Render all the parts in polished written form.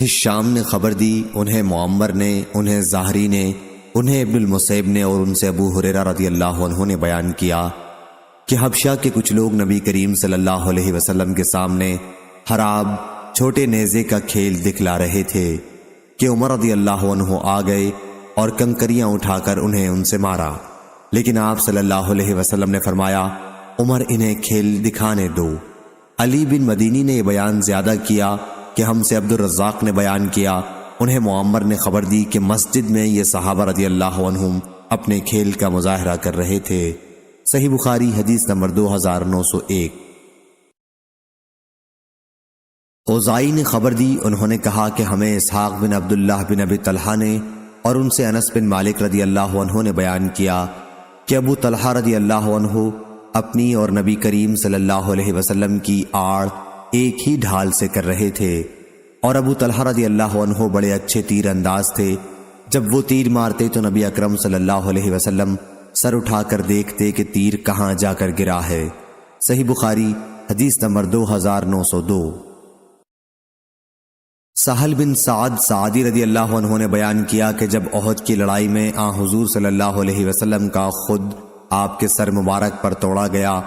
ہشام نے خبر دی، انہیں معمر نے، انہیں زہری نے، انہیں ابن المسیب نے اور ان سے ابو ہریرہ رضی اللہ عنہ نے بیان کیا کہ حبشہ کے کچھ لوگ نبی کریم صلی اللہ علیہ وسلم کے سامنے حراب چھوٹے نیزے کا کھیل دکھلا رہے تھے کہ عمر رضی اللہ عنہ آ گئے اور کنکریاں اٹھا کر انہیں ان سے مارا، لیکن آپ صلی اللہ علیہ وسلم نے فرمایا عمر انہیں کھیل دکھانے دو۔ علی بن مدینی نے یہ بیان زیادہ کیا کہ ہم سے عبد الرزاق نے بیان کیا، انہیں معمر نے خبر دی کہ مسجد میں یہ صحابہ رضی اللہ عنہم اپنے کھیل کا مظاہرہ کر رہے تھے۔ صحیح بخاری حدیث نمبر 2901۔ اوزائی نے خبر دی، انہوں نے کہا کہ ہمیں اسحاق بن عبداللہ بن ابی طلحہ نے اور ان سے انس بن مالک رضی اللہ عنہ نے بیان کیا کہ ابو طلحہ رضی اللہ عنہ اپنی اور نبی کریم صلی اللہ علیہ وسلم کی آڑ ایک ہی ڈھال سے کر رہے تھے، اور ابو طلحہ رضی اللہ عنہ بڑے اچھے تیر انداز تھے۔ جب وہ تیر مارتے تو نبی اکرم صلی اللہ علیہ وسلم سر اٹھا کر دیکھتے کہ تیر کہاں جا کر گرا ہے۔ صحیح بخاری حدیث نمبر 2902۔ سہل بن سعد سعدی رضی اللہ عنہ نے بیان کیا کہ جب احد کی لڑائی میں حضور صلی اللہ علیہ وسلم کا خود آپ کے سر مبارک پر توڑا گیا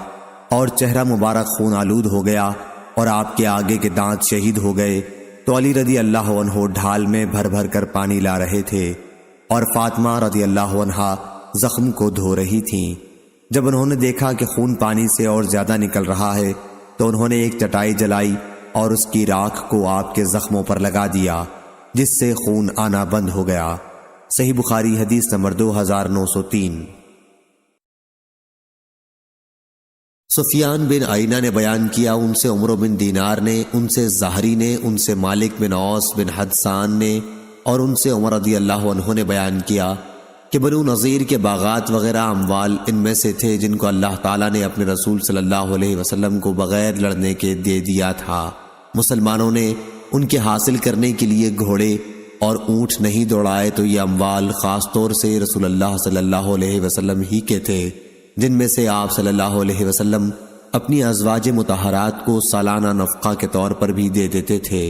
اور چہرہ مبارک خون آلود ہو گیا اور آپ کے آگے کے دانت شہید ہو گئے، تو علی رضی اللہ عنہ ڈھال میں بھر بھر کر پانی لا رہے تھے اور فاطمہ رضی اللہ عنہا زخم کو دھو رہی تھیں۔ جب انہوں نے دیکھا کہ خون پانی سے اور زیادہ نکل رہا ہے تو انہوں نے ایک چٹائی جلائی اور اس کی راکھ کو آپ کے زخموں پر لگا دیا، جس سے خون آنا بند ہو گیا۔ صحیح بخاری حدیث نمبر 2903۔ سفیان بن عینہ نے بیان کیا، ان سے عمر بن دینار نے، ان سے زہری نے، ان سے مالک بن اوس بن حدثان نے اور ان سے عمر رضی اللہ عنہ نے بیان کیا کہ بنو نذیر کے باغات وغیرہ اموال ان میں سے تھے جن کو اللہ تعالیٰ نے اپنے رسول صلی اللہ علیہ وسلم کو بغیر لڑنے کے دے دیا تھا۔ مسلمانوں نے ان کے حاصل کرنے کے لیے گھوڑے اور اونٹ نہیں دوڑائے تو یہ اموال خاص طور سے رسول اللہ صلی اللہ علیہ وسلم ہی کے تھے، جن میں سے آپ صلی اللہ علیہ وسلم اپنی ازواج مطہرات کو سالانہ نفقہ کے طور پر بھی دے دیتے تھے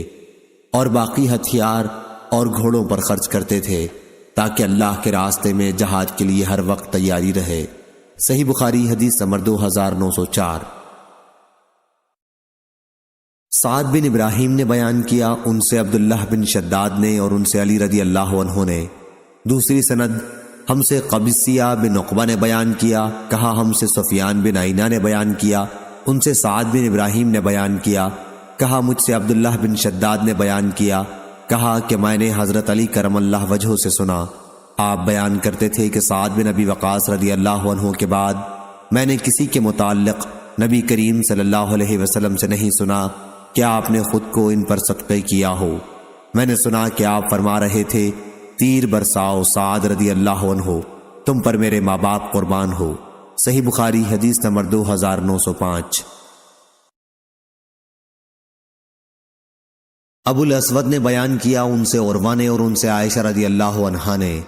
اور باقی ہتھیار اور گھوڑوں پر خرچ کرتے تھے تاکہ اللہ کے راستے میں جہاد کے لیے ہر وقت تیاری رہے۔ صحیح بخاری حدیث نمبر 2904۔ سعد بن ابراہیم نے بیان کیا، ان سے عبداللہ بن شداد نے اور ان سے علی رضی اللہ عنہ نے۔ دوسری سند ہم سے قبیصیہ بن عقبہ نے بیان کیا، کہا ہم سے سفیان بن عینہ نے بیان کیا، ان سے سعد بن ابراہیم نے بیان کیا، کہا مجھ سے عبداللہ بن شداد نے بیان کیا، کہا کہ میں نے حضرت علی کرم اللہ وجہہ سے سنا، آپ بیان کرتے تھے کہ سعد بن ابی وقاص رضی اللہ عنہ کے بعد میں نے کسی کے متعلق نبی کریم صلی اللہ علیہ وسلم سے نہیں سنا کہ آپ نے خود کو ان پر صدقہ کیا ہو۔ میں نے سنا کہ آپ فرما رہے تھے تیر برساؤ سعد رضی اللہ عنہ، تم پر میرے ماں باپ قربان ہو۔ صحیح بخاری حدیث نمبر 2905۔ ابو الاسود نے بیان کیا، ان سے عروہ نے اور ان سے عائشہ رضی اللہ عنہا نے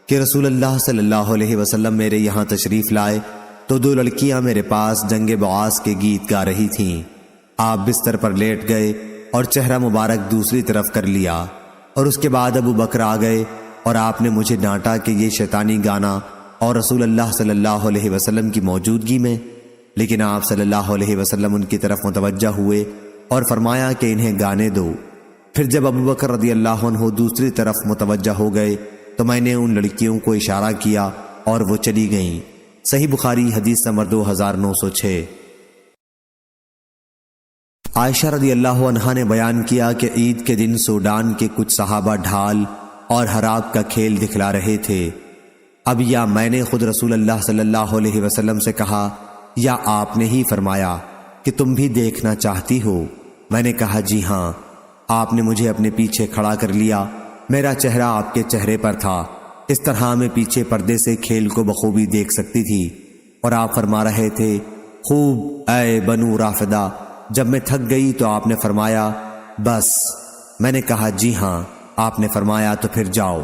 کہ رسول اللہ صلی اللہ علیہ وسلم میرے یہاں تشریف لائے تو دو لڑکیاں میرے پاس جنگ بعاث کے گیت گا رہی تھیں۔ آپ بستر پر لیٹ گئے اور چہرہ مبارک دوسری طرف کر لیا، اور اس کے بعد ابو بکر آ گئے اور آپ نے مجھے ڈانٹا کہ یہ شیطانی گانا اور رسول اللہ صلی اللہ علیہ وسلم کی موجودگی میں، لیکن آپ صلی اللہ علیہ وسلم ان کی طرف متوجہ ہوئے اور فرمایا کہ انہیں گانے دو۔ پھر جب ابو بکر رضی اللہ عنہ دوسری طرف متوجہ ہو گئے تو میں نے ان لڑکیوں کو اشارہ کیا اور وہ چلی گئیں۔ صحیح بخاری حدیث نمبر 2906۔ عائشہ رضی اللہ عنہا نے بیان کیا کہ عید کے دن سوڈان کے کچھ صحابہ ڈھال اور حراب کا کھیل دکھلا رہے تھے۔ اب یا میں نے خود رسول اللہ صلی اللہ علیہ وسلم سے کہا یا آپ نے ہی فرمایا کہ تم بھی دیکھنا چاہتی ہو؟ میں نے کہا جی ہاں۔ آپ نے مجھے اپنے پیچھے کھڑا کر لیا، میرا چہرہ آپ کے چہرے پر تھا، اس طرح میں پیچھے پردے سے کھیل کو بخوبی دیکھ سکتی تھی، اور آپ فرما رہے تھے خوب اے بنو رافدہ۔ جب میں تھک گئی تو آپ نے فرمایا بس۔ میں نے کہا جی ہاں۔ آپ نے فرمایا تو پھر جاؤ۔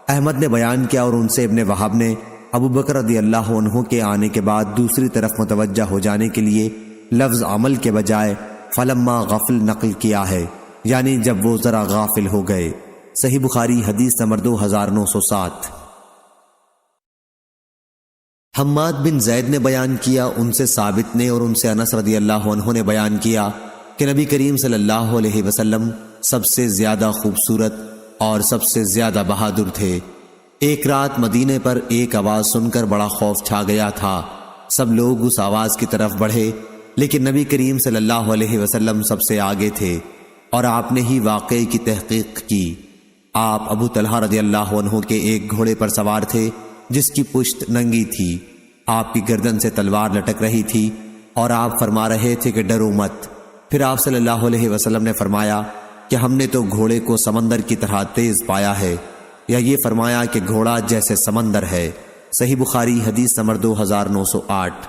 احمد نے بیان کیا اور ان سے ابن وہب نے ابو بکر رضی اللہ عنہ کے آنے کے بعد دوسری طرف متوجہ ہو جانے کے لیے لفظ عمل کے بجائے فلما غفل نقل کیا ہے، یعنی جب وہ ذرا غافل ہو گئے۔ صحیح بخاری حدیث نمبر 2907۔ حماد بن زید نے بیان کیا، ان سے ثابت نے اور ان سے انس رضی اللہ عنہ نے بیان کیا کہ نبی کریم صلی اللہ علیہ وسلم سب سے زیادہ خوبصورت اور سب سے زیادہ بہادر تھے۔ ایک رات مدینے پر ایک آواز سن کر بڑا خوف چھا گیا تھا۔ سب لوگ اس آواز کی طرف بڑھے، لیکن نبی کریم صلی اللہ علیہ وسلم سب سے آگے تھے اور آپ نے ہی واقعے کی تحقیق کی۔ آپ ابو طلحہ رضی اللہ عنہ کے ایک گھوڑے پر سوار تھے جس کی پشت ننگی تھی، آپ کی گردن سے تلوار لٹک رہی تھی اور آپ فرما رہے تھے کہ ڈرو مت۔ پھر آپ صلی اللہ علیہ وسلم نے فرمایا کہ ہم نے تو گھوڑے کو سمندر کی طرح تیز پایا ہے، یا یہ فرمایا کہ گھوڑا جیسے سمندر ہے۔ صحیح بخاری حدیث نمبر 2908۔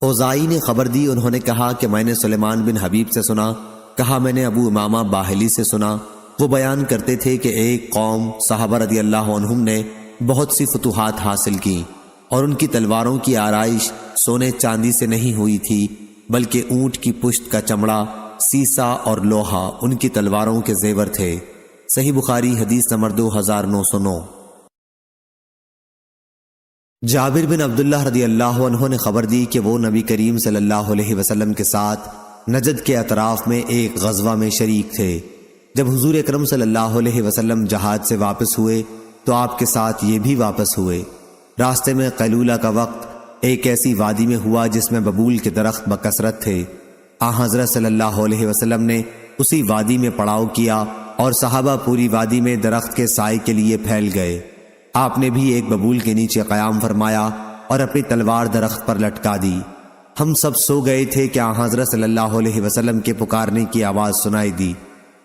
اوزائی نے خبر دی، انہوں نے کہا کہ میں نے سلیمان بن حبیب سے سنا، کہا میں نے ابو امامہ باہلی سے سنا، وہ بیان کرتے تھے کہ ایک قوم صحابہ رضی اللہ عنہم نے بہت سی فتوحات حاصل کی اور ان کی تلواروں کی آرائش سونے چاندی سے نہیں ہوئی تھی، بلکہ اونٹ کی پشت کا چمڑا، سیسا اور لوہا ان کی تلواروں کے زیور تھے۔ صحیح بخاری حدیث نمبر 2909۔ جابر بن عبداللہ رضی اللہ عنہ نے خبر دی کہ وہ نبی کریم صلی اللہ علیہ وسلم کے ساتھ نجد کے اطراف میں ایک غزوہ میں شریک تھے۔ جب حضور اکرم صلی اللہ علیہ وسلم جہاد سے واپس ہوئے تو آپ کے ساتھ یہ بھی واپس ہوئے۔ راستے میں قیلولہ کا وقت ایک ایسی وادی میں ہوا جس میں ببول کے درخت بکثرت تھے۔ حضرت صلی اللہ علیہ وسلم نے اسی وادی میں پڑاؤ کیا اور صحابہ پوری وادی میں درخت کے سائے کے لیے پھیل گئے۔ آپ نے بھی ایک ببول کے نیچے قیام فرمایا اور اپنی تلوار درخت پر لٹکا دی۔ ہم سب سو گئے تھے کہ حضرت صلی اللہ علیہ وسلم کے پکارنے کی آواز سنائی دی۔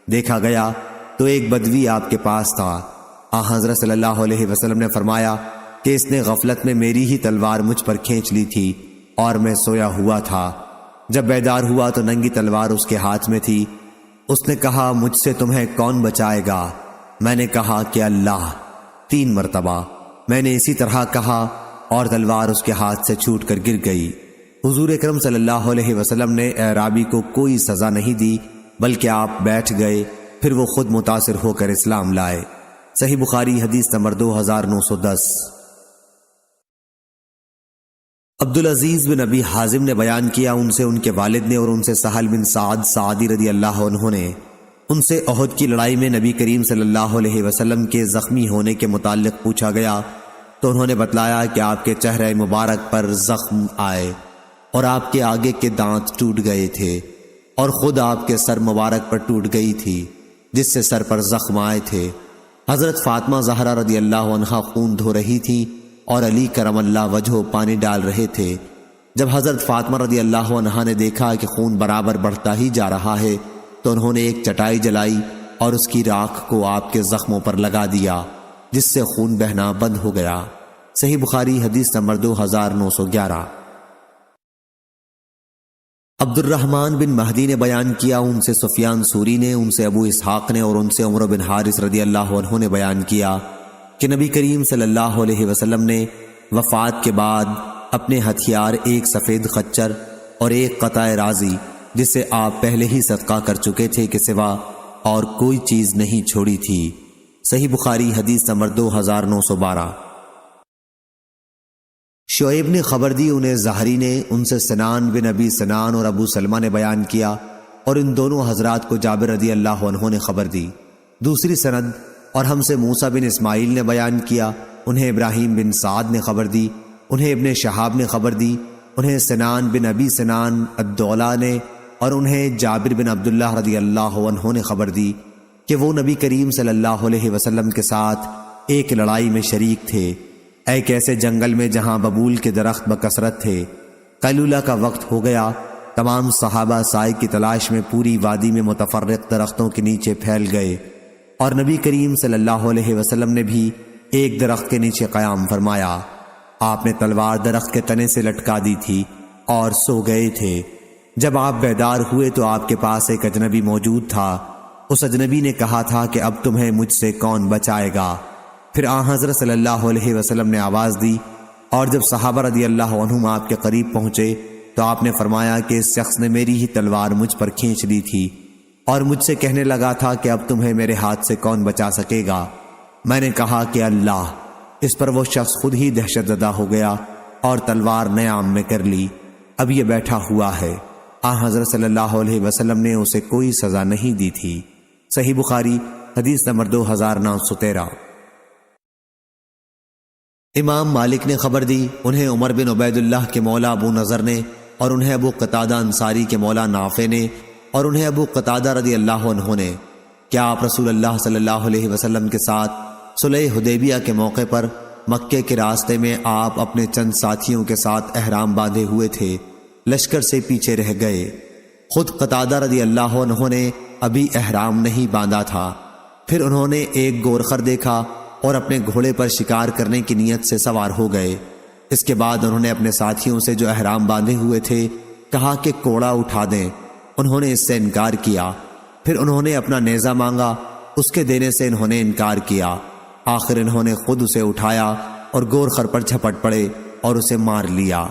دیکھا گیا تو ایک بدوی آپ کے پاس تھا۔ حضرت صلی اللہ علیہ وسلم نے فرمایا کہ اس نے غفلت میں میری ہی تلوار مجھ پر کھینچ لی تھی اور میں سویا ہوا تھا۔ جب بیدار ہوا تو ننگی تلوار اس کے ہاتھ میں تھی۔ اس نے کہا مجھ سے تمہیں کون بچائے گا؟ میں نے کہا کہ اللہ۔ 3 مرتبہ میں نے اسی طرح کہا اور تلوار اس کے ہاتھ سے چھوٹ کر گر گئی۔ حضور اکرم صلی اللہ علیہ وسلم نے اعرابی کو کوئی سزا نہیں دی، بلکہ آپ بیٹھ گئے، پھر وہ خود متاثر ہو کر اسلام لائے۔ صحیح بخاری حدیث نمبر 2910۔ عبدالعزیز بن ابی حازم نے بیان کیا، ان سے ان کے والد نے اور ان سے سہل بن سعد سعدی رضی اللہ عنہ نے ان سے احد کی لڑائی میں نبی کریم صلی اللہ علیہ وسلم کے زخمی ہونے کے متعلق پوچھا گیا تو انہوں نے بتلایا کہ آپ کے چہرے مبارک پر زخم آئے اور آپ کے آگے کے دانت ٹوٹ گئے تھے اور خود آپ کے سر مبارک پر ٹوٹ گئی تھی جس سے سر پر زخم آئے تھے۔ حضرت فاطمہ زہرا رضی اللہ عنہا خون دھو رہی تھی اور علی کرم اللہ وجہہ پانی ڈال رہے تھے۔ جب حضرت فاطمہ رضی اللہ عنہا نے دیکھا کہ خون برابر بڑھتا ہی جا رہا ہے تو انہوں نے ایک چٹائی جلائی اور اس کی راکھ کو آپ کے زخموں پر لگا دیا جس سے خون بہنا بند ہو گیا۔ صحیح بخاری حدیث نمبر 2911۔ عبد الرحمن بن مہدی نے بیان کیا، ان سے سفیان سوری نے، ان سے ابو اسحاق نے اور ان سے عمر بن حارث رضی اللہ عنہ نے بیان کیا کہ نبی کریم صلی اللہ علیہ وسلم نے وفات کے بعد اپنے ہتھیار ایک سفید خچر اور ایک قطع رازی جسے آپ پہلے ہی صدقہ کر چکے تھے کے سوا اور کوئی چیز نہیں چھوڑی تھی۔ صحیح بخاری حدیث نمبر 2912۔ شعیب نے خبر دی، انہیں زہری نے، ان سے سنان بن ابی سنان اور ابو سلمہ نے بیان کیا اور ان دونوں حضرات کو جابر رضی اللہ عنہ نے خبر دی۔ دوسری سند اور ہم سے موسیٰ بن اسماعیل نے بیان کیا، انہیں ابراہیم بن سعد نے خبر دی، انہیں ابن شہاب نے خبر دی، انہیں سنان بن ابی سنان الدولا نے اور انہیں جابر بن عبداللہ رضی اللہ عنہ نے خبر دی کہ وہ نبی کریم صلی اللہ علیہ وسلم کے ساتھ ایک لڑائی میں شریک تھے، ایک ایسے جنگل میں جہاں ببول کے درخت بکثرت تھے۔ قیلولہ کا وقت ہو گیا، تمام صحابہ سائے کی تلاش میں پوری وادی میں متفرق درختوں کے نیچے پھیل گئے اور نبی کریم صلی اللہ علیہ وسلم نے بھی ایک درخت کے نیچے قیام فرمایا۔ آپ نے تلوار درخت کے تنے سے لٹکا دی تھی اور سو گئے تھے۔ جب آپ بیدار ہوئے تو آپ کے پاس ایک اجنبی موجود تھا۔ اس اجنبی نے کہا تھا کہ اب تمہیں مجھ سے کون بچائے گا؟ پھر حضرت صلی اللہ علیہ وسلم نے آواز دی اور جب صحابہ رضی اللہ عنہم آپ کے قریب پہنچے تو آپ نے فرمایا کہ اس شخص نے میری ہی تلوار مجھ پر کھینچ لی تھی اور مجھ سے کہنے لگا تھا کہ اب تمہیں میرے ہاتھ سے کون بچا سکے گا؟ میں نے کہا کہ اللہ۔ اس پر وہ شخص خود ہی دہشت زدہ ہو گیا اور تلوار نیام میں کر لی۔ اب یہ بیٹھا ہوا ہے۔ حضرت صلی اللہ علیہ وسلم نے اسے کوئی سزا نہیں دی تھی۔ صحیح بخاری حدیث نمبر 2913۔ امام مالک نے خبر دی، انہیں عمر بن عبید اللہ کے مولا ابو نضر نے، اور انہیں ابو قتادہ انصاری کے مولا نافع نے، اور انہیں ابو قتادہ رضی اللہ عنہ نے، کیا آپ رسول اللہ صلی اللہ علیہ وسلم کے ساتھ صلح حدیبیہ کے موقع پر مکے کے راستے میں آپ اپنے چند ساتھیوں کے ساتھ احرام باندھے ہوئے تھے، لشکر سے پیچھے رہ گئے؟ خود قتادہ رضی اللہ عنہ نے ابھی احرام نہیں باندھا تھا۔ پھر انہوں نے ایک گورخر دیکھا اور اپنے گھوڑے پر شکار کرنے کی نیت سے سوار ہو گئے۔ اس کے بعد انہوں نے اپنے ساتھیوں سے جو احرام باندھے ہوئے تھے کہا کہ کوڑا اٹھا دیں۔ انہوں نے اس سے انکار کیا۔ پھر انہوں نے اپنا نیزہ مانگا، اس کے دینے سے انہوں نے انکار کیا۔ آخر انہوں نے خود اسے اٹھایا اور گورخر پر جھپٹ پڑے اور اسے مار لیا۔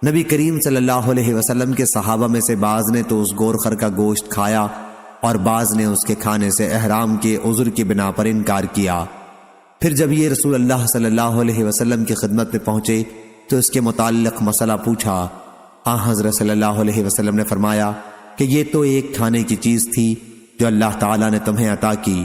نبی کریم صلی اللہ علیہ وسلم کے صحابہ میں سے بعض نے تو اس گورخر کا گوشت کھایا اور بعض نے اس کے کھانے سے احرام کے عذر کی بنا پر انکار کیا۔ پھر جب یہ رسول اللہ صلی اللہ علیہ وسلم کی خدمت میں پہنچے تو اس کے متعلق مسئلہ پوچھا۔ حضرت صلی اللہ علیہ وسلم نے فرمایا کہ یہ تو ایک کھانے کی چیز تھی جو اللہ تعالیٰ نے تمہیں عطا کی۔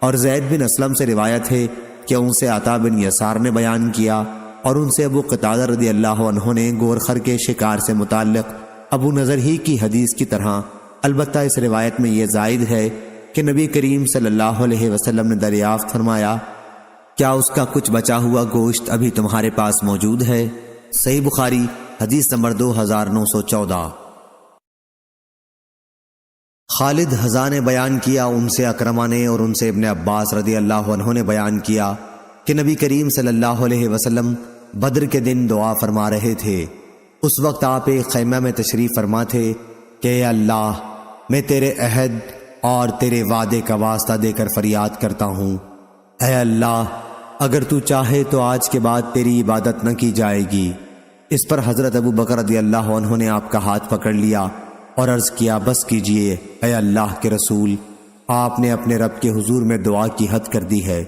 اور زید بن اسلم سے روایت ہے کہ ان سے عطا بن یسار نے بیان کیا، اور ان سے ابو قتادہ رضی اللہ عنہ نے گورخر کے شکار سے متعلق ابو نضر ہی کی حدیث کی طرح، البتہ اس روایت میں یہ زائد ہے کہ نبی کریم صلی اللہ علیہ وسلم نے دریافت فرمایا، کیا اس کا کچھ بچا ہوا گوشت ابھی تمہارے پاس موجود ہے؟ صحیح بخاری حدیث نمبر 2914۔ خالد حذا نے بیان کیا، ان سے اکرمہ نے اور ان سے ابن عباس رضی اللہ عنہ نے بیان کیا کہ نبی کریم صلی اللہ علیہ وسلم بدر کے دن دعا فرما رہے تھے۔ اس وقت آپ ایک خیمہ میں تشریف فرما تھے کہ اے اللہ، میں تیرے عہد اور تیرے وعدے کا واسطہ دے کر فریاد کرتا ہوں، اے اللہ اگر تو چاہے تو آج کے بعد تیری عبادت نہ کی جائے گی۔ اس پر حضرت ابو بکر رضی اللہ عنہ نے آپ کا ہاتھ پکڑ لیا اور عرض کیا، بس کیجئے اے اللہ کے رسول، آپ نے اپنے رب کے حضور میں دعا کی حد کر دی ہے۔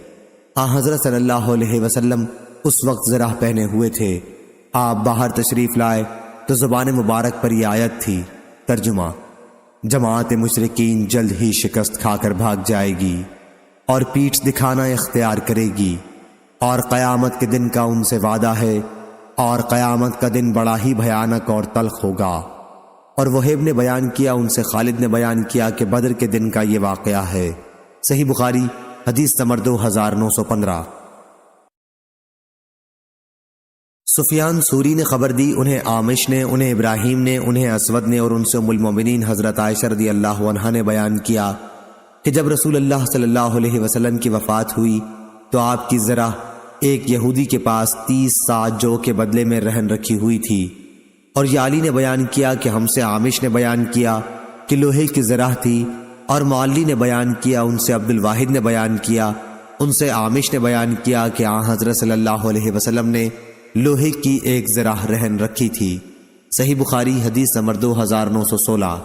حضرت صلی اللہ علیہ وسلم اس وقت زرہ پہنے ہوئے تھے۔ آپ باہر تشریف لائے تو زبان مبارک پر یہ آیت تھی۔ ترجمہ: جماعت مشرکین جلد ہی شکست کھا کر بھاگ جائے گی اور پیٹھ دکھانا اختیار کرے گی، اور قیامت کے دن کا ان سے وعدہ ہے، اور قیامت کا دن بڑا ہی بھیانک اور تلخ ہوگا۔ اور وہیب نے بیان کیا، ان سے خالد نے بیان کیا کہ بدر کے دن کا یہ واقعہ ہے۔ صحیح بخاری حدیث نمبر 2915۔ سفیان سوری نے خبر دی، انہیں عامش نے، انہیں ابراہیم نے، انہیں اسود نے، اور ان سے ام المومنین حضرت عائشہ رضی اللہ عنہا نے بیان کیا کہ جب رسول اللہ صلی اللہ علیہ وسلم کی وفات ہوئی تو آپ کی ذرا ایک یہودی کے پاس 30 ساعت جو کے بدلے میں رہن رکھی ہوئی تھی۔ اور یالی نے بیان کیا کہ ہم سے عامش نے بیان کیا کہ لوہے کی ذرا تھی، اور معلی نے بیان کیا، ان سے عبد الواحد نے بیان کیا، ان سے عامش نے بیان کیا کہ حضرت صلی اللہ علیہ وسلم نے لوہے کی ایک ذرا رہن رکھی تھی۔ صحیح بخاری حدیث نمبر 2916۔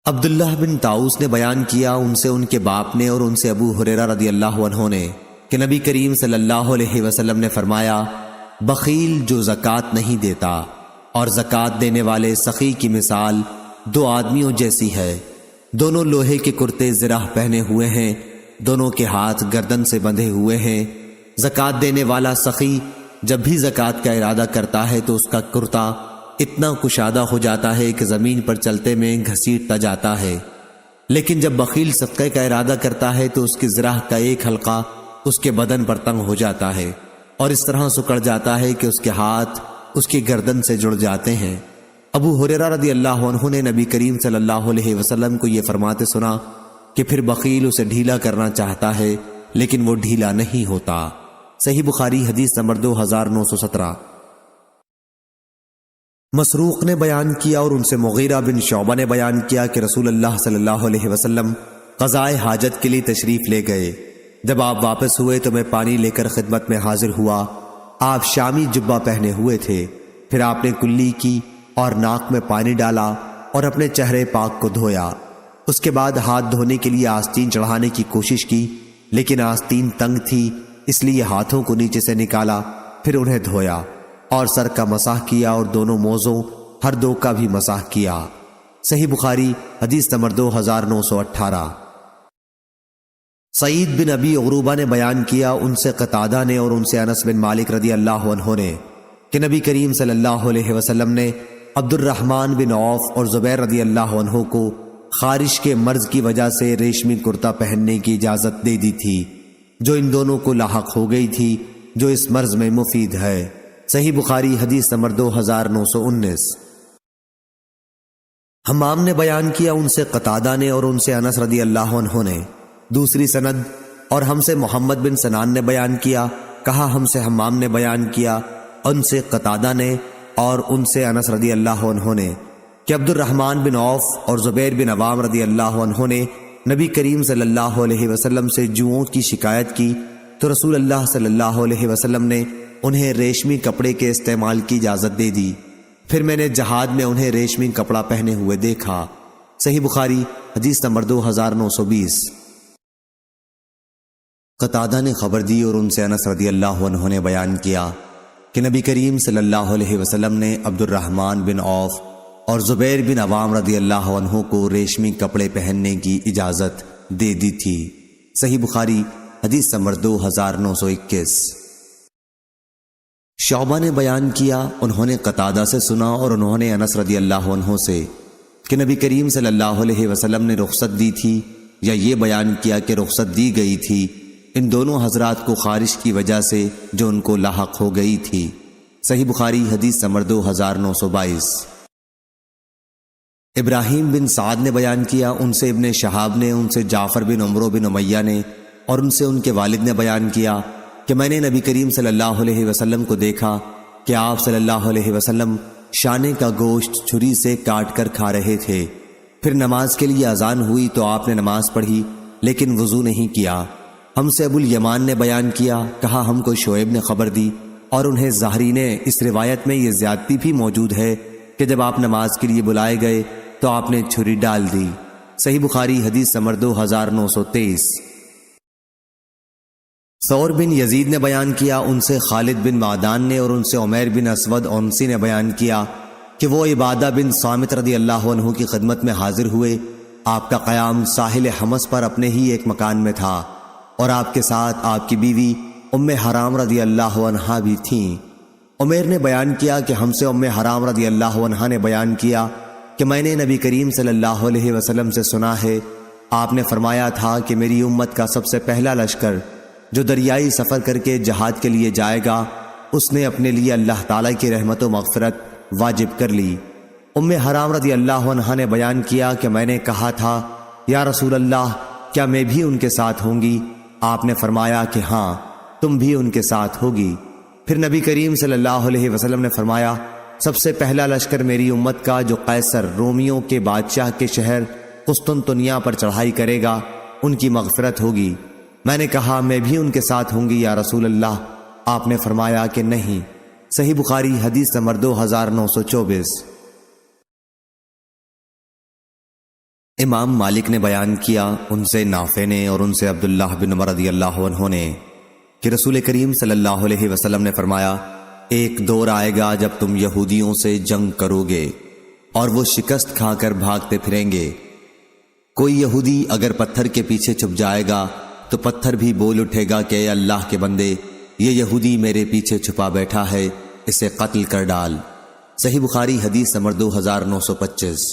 عبداللہ بن طاؤس نے بیان کیا، ان سے ان کے باپ نے، اور ان سے ابو ہریرہ رضی اللہ عنہ نے، کہ نبی کریم صلی اللہ علیہ وسلم نے فرمایا، بخیل جو زکوٰۃ نہیں دیتا اور زکوٰۃ دینے والے سخی کی مثال 2 آدمیوں جیسی ہے، دونوں لوہے کے کرتے زرہ پہنے ہوئے ہیں، دونوں کے ہاتھ گردن سے بندھے ہوئے ہیں۔ زکوٰۃ دینے والا سخی جب بھی زکوٰۃ کا ارادہ کرتا ہے تو اس کا کرتا اتنا کشادہ ہو جاتا ہے کہ زمین پر چلتے میں گھسیٹتا جاتا ہے، لیکن جب بخیل صدقے کا ارادہ کرتا ہے تو اس کی زرہ کا ایک حلقہ اس کے بدن پر تنگ ہو جاتا ہے اور اس طرح سکڑ جاتا ہے کہ اس کے ہاتھ اس کی گردن سے جڑ جاتے ہیں۔ ابو ہریرہ رضی اللہ عنہ نے نبی کریم صلی اللہ علیہ وسلم کو یہ فرماتے سنا کہ پھر بخیل اسے ڈھیلا کرنا چاہتا ہے لیکن وہ ڈھیلا نہیں ہوتا۔ صحیح بخاری حدیث نمبر 2917۔ مسروق نے بیان کیا اور ان سے مغیرہ بن شعبہ نے بیان کیا کہ رسول اللہ صلی اللہ علیہ وسلم قضائے حاجت کے لیے تشریف لے گئے۔ جب آپ واپس ہوئے تو میں پانی لے کر خدمت میں حاضر ہوا۔ آپ شامی جبہ پہنے ہوئے تھے، پھر آپ نے کلی کی اور ناک میں پانی ڈالا اور اپنے چہرے پاک کو دھویا۔ اس کے بعد ہاتھ دھونے کے لیے آستین چڑھانے کی کوشش کی، لیکن آستین تنگ تھی، اس لیے ہاتھوں کو نیچے سے نکالا، پھر انہیں دھویا اور سر کا مسح کیا اور دونوں موزوں ہر دو کا بھی مسح کیا۔ صحیح بخاری حدیث نمبر 2918۔ سعید بن ابی عروبہ نے بیان کیا، ان سے قتادہ نے اور ان سے انس بن مالک رضی اللہ عنہ نے کہ نبی کریم صلی اللہ علیہ وسلم نے عبد الرحمن بن عوف اور زبیر رضی اللہ عنہ کو خارش کے مرض کی وجہ سے ریشمی کرتا پہننے کی اجازت دے دی تھی، جو ان دونوں کو لاحق ہو گئی تھی، جو اس مرض میں مفید ہے۔ صحیح بخاری حدیث نمبر 2919۔ حمام نے بیان کیا، ان سے قتادہ نے اور ان سے انس رضی اللہ عنہ نے دوسری سند، اور ہم سے محمد بن سنان نے بیان کیا، کہا ہم سے حمام نے بیان کیا، ان سے قتادہ نے اور ان سے انس رضی اللہ عنہ نے کہ عبد الرحمن بن عوف اور زبیر بن عوام رضی اللہ عنہ نے نبی کریم صلی اللہ علیہ وسلم سے جوؤں کی شکایت کی تو رسول اللہ صلی اللہ علیہ وسلم نے انہیں ریشمی کپڑے کے استعمال کی اجازت دے دی، پھر میں نے جہاد میں انہیں ریشمی کپڑا پہنے ہوئے دیکھا۔ صحیح بخاری حدیث نمبر 2920۔ قتادہ نے خبر دی اور ان سے انس رضی اللہ عنہ نے بیان کیا کہ نبی کریم صلی اللہ علیہ وسلم نے عبد الرحمن بن عوف اور زبیر بن عوام رضی اللہ عنہ کو ریشمی کپڑے پہننے کی اجازت دے دی تھی۔ صحیح بخاری حدیث نمبر 2921۔ شعبہ نے بیان کیا، انہوں نے قتادہ سے سنا اور انہوں نے انس رضی اللہ عنہ سے کہ نبی کریم صلی اللہ علیہ وسلم نے رخصت دی تھی، یا یہ بیان کیا کہ رخصت دی گئی تھی ان دونوں حضرات کو خارش کی وجہ سے جو ان کو لاحق ہو گئی تھی۔ صحیح بخاری حدیث نمبر 2922۔ ابراہیم بن سعد نے بیان کیا، ان سے ابن شہاب نے، ان سے جعفر بن عمرو بن امیہ نے اور ان سے ان کے والد نے بیان کیا کہ میں نے نبی کریم صلی اللہ علیہ وسلم کو دیکھا کہ آپ صلی اللہ علیہ وسلم شانے کا گوشت چھری سے کاٹ کر کھا رہے تھے۔ پھر نماز کے لیے اذان ہوئی تو آپ نے نماز پڑھی لیکن وضو نہیں کیا۔ ہم سے ابو الیمان نے بیان کیا، کہا ہم کو شعیب نے خبر دی اور انہیں ظاہری نے اس روایت میں یہ زیادتی بھی موجود ہے کہ جب آپ نماز کے لیے بلائے گئے تو آپ نے چھری ڈال دی۔ صحیح بخاری حدیث نمبر 2923۔ ثور بن یزید نے بیان کیا، ان سے خالد بن معدان نے اور ان سے عمیر بن اسود اونسی نے بیان کیا کہ وہ عبادہ بن صامت رضی اللہ عنہ کی خدمت میں حاضر ہوئے۔ آپ کا قیام ساحل حمص پر اپنے ہی ایک مکان میں تھا اور آپ کے ساتھ آپ کی بیوی ام حرام رضی اللہ عنہا بھی تھیں۔ عمیر نے بیان کیا کہ ہم سے ام حرام رضی اللہ عنہا نے بیان کیا کہ میں نے نبی کریم صلی اللہ علیہ وسلم سے سنا ہے، آپ نے فرمایا تھا کہ میری امت کا سب سے پہلا لشکر جو دریائی سفر کر کے جہاد کے لیے جائے گا، اس نے اپنے لیے اللہ تعالیٰ کی رحمت و مغفرت واجب کر لی۔ ام حرام رضی اللہ عنہا نے بیان کیا کہ میں نے کہا تھا، یا رسول اللہ کیا میں بھی ان کے ساتھ ہوں گی؟ آپ نے فرمایا کہ ہاں، تم بھی ان کے ساتھ ہوگی۔ پھر نبی کریم صلی اللہ علیہ وسلم نے فرمایا، سب سے پہلا لشکر میری امت کا جو قیصر رومیوں کے بادشاہ کے شہر قسطنطنیہ پر چڑھائی کرے گا، ان کی مغفرت ہوگی۔ میں نے کہا میں بھی ان کے ساتھ ہوں گی یا رسول اللہ؟ آپ نے فرمایا کہ نہیں۔ صحیح بخاری حدیث نمبر 2924۔ امام مالک نے بیان کیا، ان سے نافع نے اور ان سے عبداللہ بن عمر رضی اللہ عنہ نے کہ رسول کریم صلی اللہ علیہ وسلم نے فرمایا، ایک دور آئے گا جب تم یہودیوں سے جنگ کرو گے اور وہ شکست کھا کر بھاگتے پھریں گے۔ کوئی یہودی اگر پتھر کے پیچھے چھپ جائے گا تو پتھر بھی بول اٹھے گا کہ اے اللہ کے بندے، یہ یہودی میرے پیچھے چھپا بیٹھا ہے، اسے قتل کر ڈال۔ صحیح بخاری حدیث نمبر 2925۔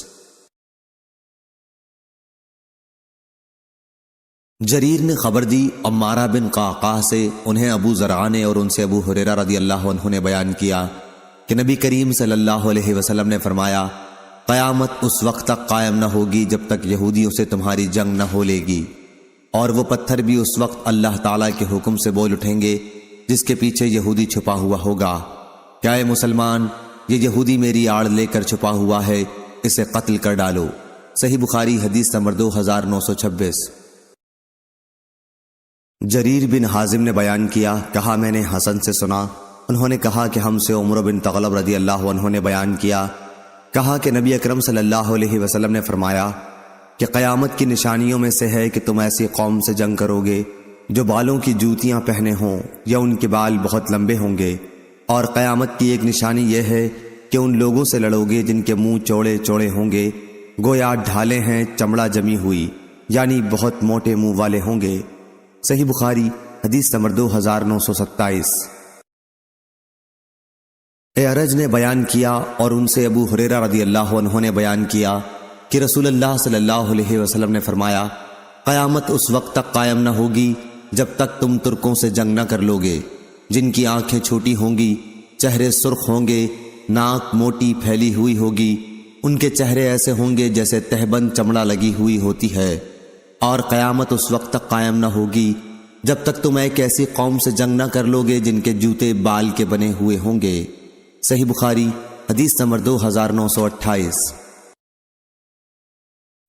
جریر نے خبر دی عمارہ بن قعقاع سے، انہیں ابو زرعہ نے اور ان سے ابو ہریرہ رضی اللہ عنہ نے بیان کیا کہ نبی کریم صلی اللہ علیہ وسلم نے فرمایا، قیامت اس وقت تک قائم نہ ہوگی جب تک یہودیوں سے تمہاری جنگ نہ ہو لے گی، اور وہ پتھر بھی اس وقت اللہ تعالیٰ کے حکم سے بول اٹھیں گے جس کے پیچھے یہودی چھپا ہوا ہوگا، کیا اے مسلمان، یہ یہودی میری آڑ لے کر چھپا ہوا ہے، اسے قتل کر ڈالو۔ صحیح بخاری حدیث نمبر 2926۔ جریر بن حازم نے بیان کیا، کہا میں نے حسن سے سنا، انہوں نے کہا کہ ہم سے عمر بن تغلب رضی اللہ عنہ نے بیان کیا کہا کہ نبی اکرم صلی اللہ علیہ وسلم نے فرمایا کہ قیامت کی نشانیوں میں سے ہے کہ تم ایسی قوم سے جنگ کرو گے جو بالوں کی جوتیاں پہنے ہوں یا ان کے بال بہت لمبے ہوں گے، اور قیامت کی ایک نشانی یہ ہے کہ ان لوگوں سے لڑو گے جن کے منہ چوڑے چوڑے ہوں گے، گویا ڈھالے ہیں چمڑا جمی ہوئی، یعنی بہت موٹے منہ والے ہوں گے۔ صحیح بخاری حدیث نمبر 2927۔ اعرج نے بیان کیا اور ان سے ابو ہریرہ رضی اللہ عنہ نے بیان کیا کہ رسول اللہ صلی اللہ علیہ وسلم نے فرمایا، قیامت اس وقت تک قائم نہ ہوگی جب تک تم ترکوں سے جنگ نہ کر لوگے، جن کی آنکھیں چھوٹی ہوں گی، چہرے سرخ ہوں گے، ناک موٹی پھیلی ہوئی ہوگی، ان کے چہرے ایسے ہوں گے جیسے تہبند چمڑا لگی ہوئی ہوتی ہے، اور قیامت اس وقت تک قائم نہ ہوگی جب تک تم ایک ایسی قوم سے جنگ نہ کر لوگے جن کے جوتے بال کے بنے ہوئے ہوں گے۔ صحیح بخاری حدیث نمبر 2928۔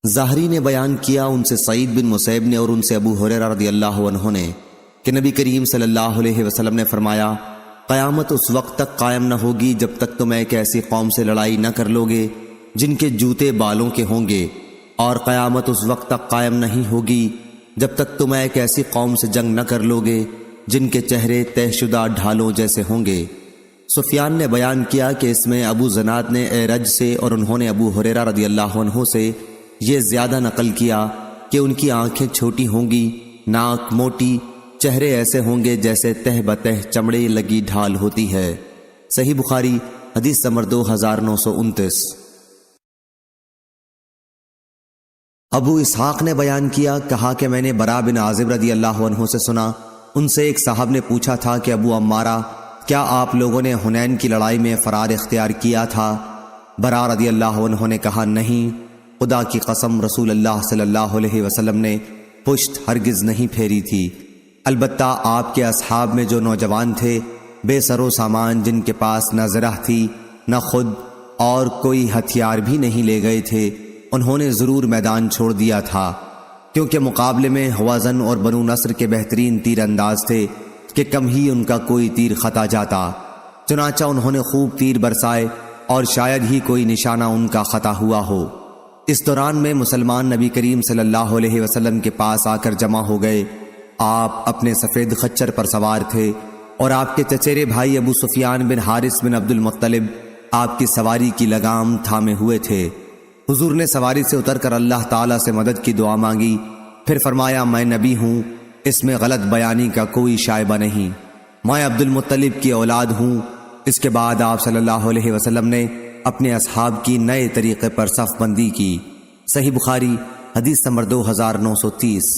زہری نے بیان کیا ان سے سعید بن مسیب نے اور ان سے ابو ہریرہ رضی اللہ عنہ نے کہ نبی کریم صلی اللہ علیہ وسلم نے فرمایا، قیامت اس وقت تک قائم نہ ہوگی جب تک تم ایک ایسی قوم سے لڑائی نہ کر لوگے جن کے جوتے بالوں کے ہوں گے، اور قیامت اس وقت تک قائم نہیں ہوگی جب تک تم ایک ایسی قوم سے جنگ نہ کر لوگے جن کے چہرے طے شدہ ڈھالوں جیسے ہوں گے۔ سفیان نے بیان کیا کہ اس میں ابو زناد نے اعرج سے اور انہوں نے ابو ہریرہ رضی اللہ عنہ سے یہ زیادہ نقل کیا کہ ان کی آنکھیں چھوٹی ہوں گی، ناک موٹی، چہرے ایسے ہوں گے جیسے تہ بتہ چمڑے لگی ڈھال ہوتی ہے۔ صحیح بخاری حدیث نمبر 2929۔ ابو اسحاق نے بیان کیا، کہا کہ میں نے برا بن عازب رضی اللہ عنہ سے سنا، ان سے ایک صاحب نے پوچھا تھا کہ ابو عمارہ، کیا آپ لوگوں نے حنین کی لڑائی میں فرار اختیار کیا تھا؟ برا رضی اللہ عنہ نے کہا، نہیں، خدا کی قسم رسول اللہ صلی اللہ علیہ وسلم نے پشت ہرگز نہیں پھیری تھی، البتہ آپ کے اصحاب میں جو نوجوان تھے بے سر و سامان، جن کے پاس نہ زرہ تھی نہ خود اور کوئی ہتھیار بھی نہیں لے گئے تھے، انہوں نے ضرور میدان چھوڑ دیا تھا، کیونکہ مقابلے میں ہوازن اور بنو نصر کے بہترین تیر انداز تھے کہ کم ہی ان کا کوئی تیر خطا جاتا، چنانچہ انہوں نے خوب تیر برسائے اور شاید ہی کوئی نشانہ ان کا خطا ہوا ہو۔ اس دوران میں مسلمان نبی کریم صلی اللہ علیہ وسلم کے پاس آ کر جمع ہو گئے۔ آپ اپنے سفید خچر پر سوار تھے اور آپ کے چچیرے بھائی ابو سفیان بن حارث بن عبد المطلب آپ کی سواری کی لگام تھامے ہوئے تھے۔ حضور نے سواری سے اتر کر اللہ تعالیٰ سے مدد کی دعا مانگی، پھر فرمایا، میں نبی ہوں، اس میں غلط بیانی کا کوئی شائبہ نہیں، میں عبد المطلب کی اولاد ہوں۔ اس کے بعد آپ صلی اللہ علیہ وسلم نے اپنے اصحاب کی نئے طریقے پر صف بندی کی۔ صحیح بخاری حدیث نمبر 2930۔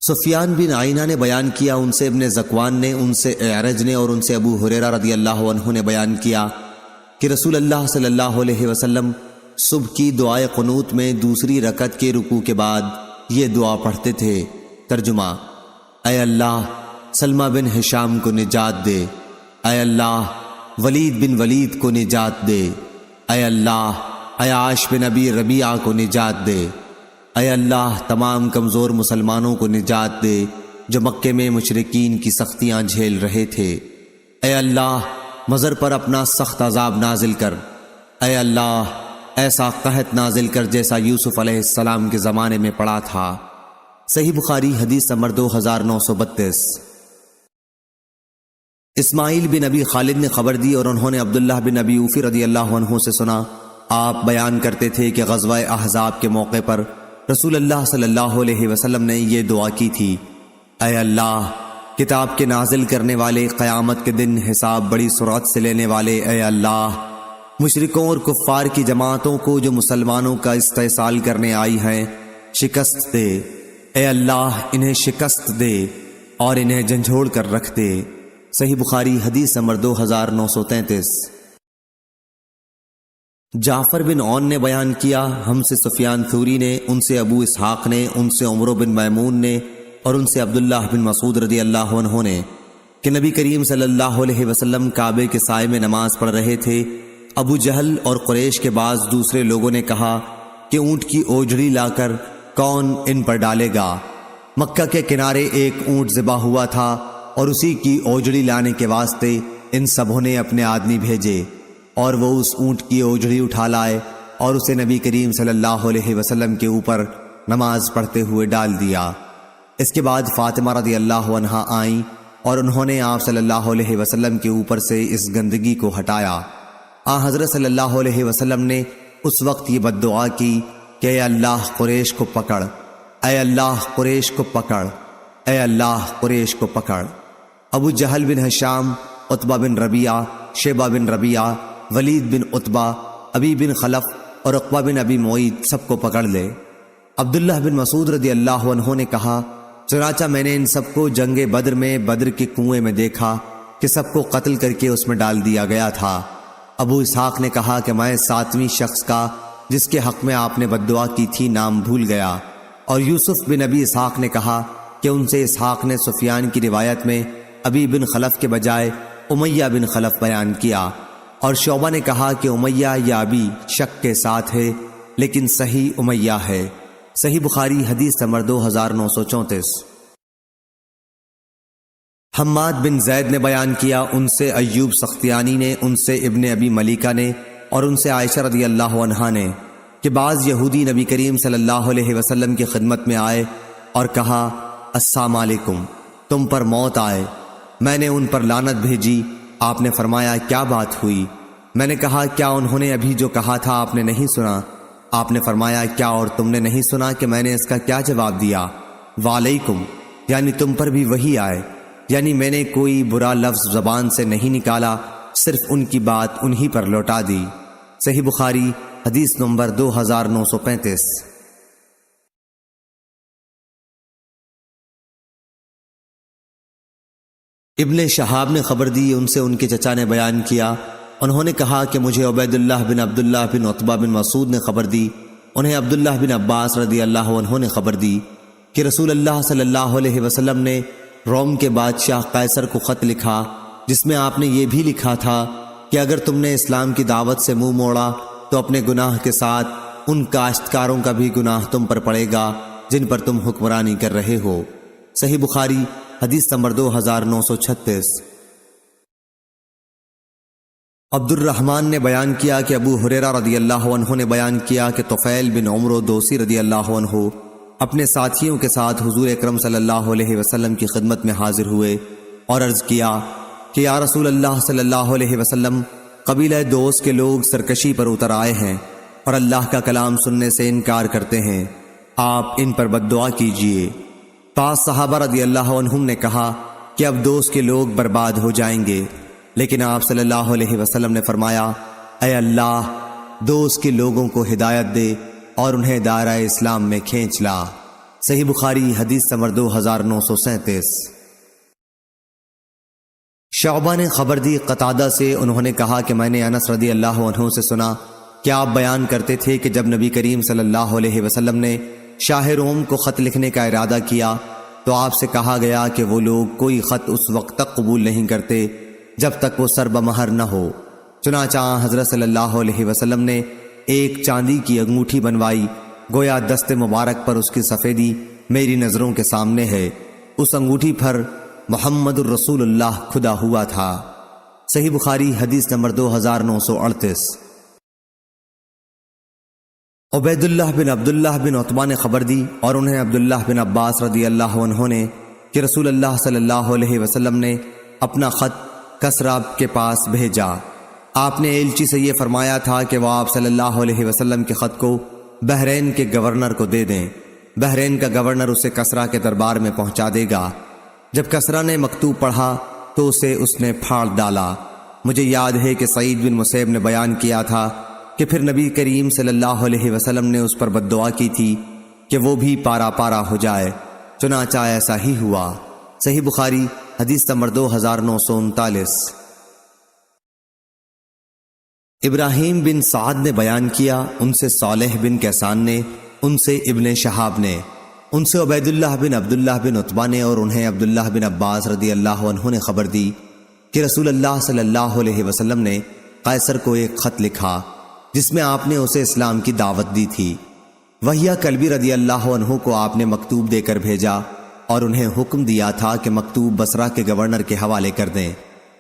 سفیان بن عینہ نے بیان کیا ان سے ابن ذکوان نے، ان سے اعرج نے اور ان سے ابو ہریرہ رضی اللہ عنہ نے بیان کیا کہ رسول اللہ صلی اللہ علیہ وسلم صبح کی دعائے قنوت میں دوسری رکعت کے رکوع کے بعد یہ دعا پڑھتے تھے۔ ترجمہ: اے اللہ سلمہ بن ہشام کو نجات دے، اے اللہ ولید بن ولید کو نجات دے، اے اللہ عیاش بن ابی ربیعہ کو نجات دے، اے اللہ تمام کمزور مسلمانوں کو نجات دے جو مکے میں مشرکین کی سختیاں جھیل رہے تھے، اے اللہ مضر پر اپنا سخت عذاب نازل کر، اے اللہ ایسا قحط نازل کر جیسا یوسف علیہ السلام کے زمانے میں پڑا تھا۔ صحیح بخاری حدیث نمبر 2932۔ اسماعیل بن ابی خالد نے خبر دی اور انہوں نے عبداللہ بن ابی اوفی رضی اللہ عنہ سے سنا، آپ بیان کرتے تھے کہ غزوہ احزاب کے موقع پر رسول اللہ صلی اللہ علیہ وسلم نے یہ دعا کی تھی، اے اللہ کتاب کے نازل کرنے والے، قیامت کے دن حساب بڑی سرعت سے لینے والے، اے اللہ مشرکوں اور کفار کی جماعتوں کو جو مسلمانوں کا استحصال کرنے آئی ہیں شکست دے، اے اللہ انہیں شکست دے اور انہیں جھنجھوڑ کر رکھ دے۔ صحیح بخاری حدیث نمبر 2933۔ جعفر بن عون نے بیان کیا، ہم سے سفیان ثوری نے، ان سے ابو اسحاق نے، ان سے عمر بن میمون نے، اور ان سے عبداللہ بن مسعود رضی اللہ عنہ نے کہ نبی کریم صلی اللہ علیہ وسلم کعبے کے سائے میں نماز پڑھ رہے تھے۔ ابو جہل اور قریش کے بعض دوسرے لوگوں نے کہا کہ اونٹ کی اوجڑی لا کر کون ان پر ڈالے گا؟ مکہ کے کنارے ایک اونٹ ذبح ہوا تھا اور اسی کی اوجڑی لانے کے واسطے ان سبھوں نے اپنے آدمی بھیجے، اور وہ اس اونٹ کی اوجڑی اٹھا لائے اور اسے نبی کریم صلی اللہ علیہ وسلم کے اوپر نماز پڑھتے ہوئے ڈال دیا۔ اس کے بعد فاطمہ رضی اللہ عنہا آئیں اور انہوں نے آپ صلی اللہ علیہ وسلم کے اوپر سے اس گندگی کو ہٹایا۔ حضرت صلی اللہ علیہ وسلم نے اس وقت یہ بد دعا کی کہ اے اللہ قریش کو پکڑ، اے اللہ قریش کو پکڑ، اے اللہ قریش کو پکڑ۔ ابو جہل بن ہشام، عتبہ بن ربیعہ، شیبہ بن ربیعہ، ولید بن عتبہ، ابی بن خلف اور عقبہ بن ابی معیط سب کو پکڑ لے۔ عبداللہ بن مسعود رضی اللہ عنہ نے کہا، چنانچہ میں نے ان سب کو جنگ بدر میں بدر کے کنویں میں دیکھا کہ سب کو قتل کر کے اس میں ڈال دیا گیا تھا۔ ابو اسحاق نے کہا کہ میں 7ویں شخص کا جس کے حق میں آپ نے بد دعا کی تھی نام بھول گیا، اور یوسف بن ابی اسحاق نے کہا کہ ان سے اسحاق نے سفیان کی روایت میں ابی بن خلف کے بجائے امیہ بن خلف بیان کیا، اور شعبہ نے کہا کہ امیہ یا ابی شک کے ساتھ ہے لیکن صحیح امیہ ہے۔ صحیح بخاری حدیث نمبر 2934۔ حماد بن زید نے بیان کیا، ان سے ایوب سختیانی نے، ان سے ابن ابی ملیکہ نے، اور ان سے عائشہ رضی اللہ عنہا نے کہ بعض یہودی نبی کریم صلی اللہ علیہ وسلم کی خدمت میں آئے اور کہا، السلام علیکم، تم پر موت آئے۔ میں نے ان پر لعنت بھیجی۔ آپ نے فرمایا، کیا بات ہوئی؟ میں نے کہا، کیا انہوں نے ابھی جو کہا تھا آپ نے نہیں سنا؟ آپ نے فرمایا، کیا اور تم نے نہیں سنا کہ میں نے اس کا کیا جواب دیا؟ وعلیکم، یعنی تم پر بھی وہی آئے، یعنی میں نے کوئی برا لفظ زبان سے نہیں نکالا، صرف ان کی بات انہی پر لوٹا دی۔ صحیح بخاری حدیث نمبر 2935۔ ابن شہاب نے خبر دی، ان سے ان کے چچا نے بیان کیا، انہوں نے کہا کہ مجھے عبیداللہ بن عبداللہ بن عتبہ بن مسعود نے خبر دی، انہیں عبداللہ بن عباس رضی اللہ عنہ نے خبر دی کہ رسول اللہ صلی اللہ علیہ وسلم نے روم کے بادشاہ قیصر کو خط لکھا، جس میں آپ نے یہ بھی لکھا تھا کہ اگر تم نے اسلام کی دعوت سے منہ موڑا تو اپنے گناہ کے ساتھ ان کاشتکاروں کا بھی گناہ تم پر پڑے گا جن پر تم حکمرانی کر رہے ہو۔ صحیح بخاری حدیث نمبر 2936۔ عبد الرحمن نے بیان کیا کہ ابو ہریرہ رضی اللہ عنہ نے بیان کیا کہ طفیل بن عمرو دوسی رضی اللہ عنہ اپنے ساتھیوں کے ساتھ حضور اکرم صلی اللہ علیہ وسلم کی خدمت میں حاضر ہوئے اور عرض کیا کہ یا رسول اللہ صلی اللہ علیہ وسلم، قبیلہ دوس کے لوگ سرکشی پر اتر آئے ہیں اور اللہ کا کلام سننے سے انکار کرتے ہیں، آپ ان پر بد دعا کیجئے۔ پاس صحابہ رضی اللہ عنہم نے کہا کہ اب دوس کے لوگ برباد ہو جائیں گے، لیکن آپ صلی اللہ علیہ وسلم نے فرمایا، اے اللہ، دوس کے لوگوں کو ہدایت دے اور انہیں دائرہ اسلام میں کھینچ لا۔ صحیح بخاری حدیث نمبر 2937۔ شعبہ نے خبر دی قتادہ سے، انہوں نے کہا کہ میں نے انس رضی اللہ عنہ سے سنا کہ آپ بیان کرتے تھے کہ جب نبی کریم صلی اللہ علیہ وسلم نے شاہ روم کو خط لکھنے کا ارادہ کیا تو آپ سے کہا گیا کہ وہ لوگ کوئی خط اس وقت تک قبول نہیں کرتے جب تک وہ سر بمہر نہ ہو۔ چنانچہ حضرت صلی اللہ علیہ وسلم نے ایک چاندی کی انگوٹھی بنوائی، گویا دست مبارک پر اس کی سفیدی میری نظروں کے سامنے ہے، اس انگوٹھی پر محمد الرسول اللہ کھدا ہوا تھا۔ صحیح بخاری حدیث نمبر 2938۔ عبیداللہ بن عبداللہ بن عتبہ نے خبر دی اور انہیں عبداللہ بن عباس رضی اللہ عنہ نے کہ رسول اللہ صلی اللہ علیہ وسلم نے اپنا خط کسرا کے پاس بھیجا۔ آپ نے ایلچی سے یہ فرمایا تھا کہ وہ آپ صلی اللہ علیہ وسلم کے خط کو بحرین کے گورنر کو دے دیں، بحرین کا گورنر اسے کسرا کے دربار میں پہنچا دے گا۔ جب کسرا نے مکتوب پڑھا تو اسے اس نے پھاڑ ڈالا۔ مجھے یاد ہے کہ سعید بن مسیب نے بیان کیا تھا کہ پھر نبی کریم صلی اللہ علیہ وسلم نے اس پر بد دعا کی تھی کہ وہ بھی پارا پارا ہو جائے، چنانچہ ایسا ہی ہوا۔ صحیح بخاری حدیث نمبر 2939۔ ابراہیم بن سعد نے بیان کیا، ان سے صالح بن کیسان نے، ان سے ابن شہاب نے، ان سے عبید اللہ بن عبداللہ بن عتبہ نے، اور انہیں عبداللہ بن عباس رضی اللہ عنہ نے خبر دی کہ رسول اللہ صلی اللہ علیہ وسلم نے قیصر کو ایک خط لکھا جس میں آپ نے اسے اسلام کی دعوت دی تھی۔ وحیہ کلبی رضی اللہ عنہ کو آپ نے مکتوب دے کر بھیجا اور انہیں حکم دیا تھا کہ مکتوب بصرہ کے گورنر کے حوالے کر دیں،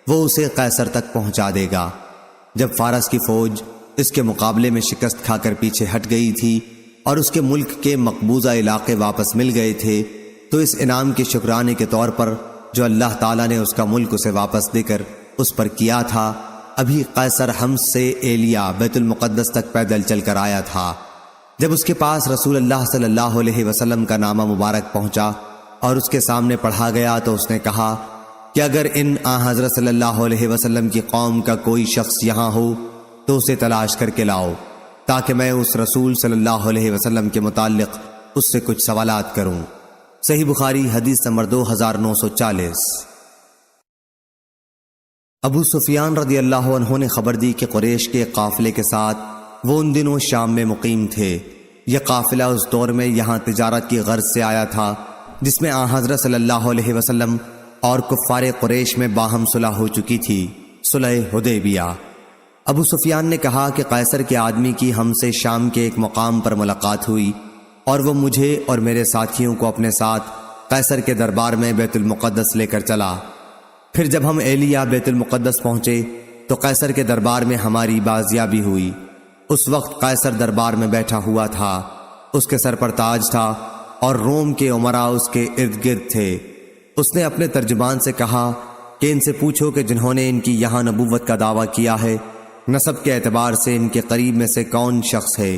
وہ اسے قیصر تک پہنچا دے گا۔ جب فارس کی فوج اس کے مقابلے میں شکست کھا کر پیچھے ہٹ گئی تھی اور اس کے ملک کے مقبوضہ علاقے واپس مل گئے تھے، تو اس انعام کے شکرانے کے طور پر جو اللہ تعالیٰ نے اس کا ملک اسے واپس دے کر اس پر کیا تھا، ابھی قیصر حمص سے ایلیا بیت المقدس تک پیدل چل کر آیا تھا۔ جب اس کے پاس رسول اللہ صلی اللہ علیہ وسلم کا نامہ مبارک پہنچا اور اس کے سامنے پڑھا گیا تو اس نے کہا کہ اگر ان حضرت صلی اللہ علیہ وسلم کی قوم کا کوئی شخص یہاں ہو تو اسے تلاش کر کے لاؤ، تاکہ میں اس رسول صلی اللہ علیہ وسلم کے متعلق اس سے کچھ سوالات کروں۔ صحیح بخاری حدیث نمبر 2940۔ ابو سفیان رضی اللہ عنہ نے خبر دی کہ قریش کے قافلے کے ساتھ وہ ان دنوں شام میں مقیم تھے۔ یہ قافلہ اس دور میں یہاں تجارت کی غرض سے آیا تھا جس میں حضرت صلی اللہ علیہ وسلم اور کفار قریش میں باہم صلح ہو چکی تھی، صلح حدیبیہ۔ ابو سفیان نے کہا کہ قیصر کے آدمی کی ہم سے شام کے ایک مقام پر ملاقات ہوئی اور وہ مجھے اور میرے ساتھیوں کو اپنے ساتھ قیصر کے دربار میں بیت المقدس لے کر چلا۔ پھر جب ہم ایلیا بیت المقدس پہنچے تو قیصر کے دربار میں ہماری بازیابی ہوئی۔ اس وقت قیصر دربار میں بیٹھا ہوا تھا، اس کے سر پر تاج تھا اور روم کے امراء اس کے ارد گرد تھے۔ اس نے اپنے ترجمان سے کہا کہ ان سے پوچھو کہ جنہوں نے ان کی یہاں نبوت کا دعویٰ کیا ہے، نسب کے اعتبار سے ان کے قریب میں سے کون شخص ہے؟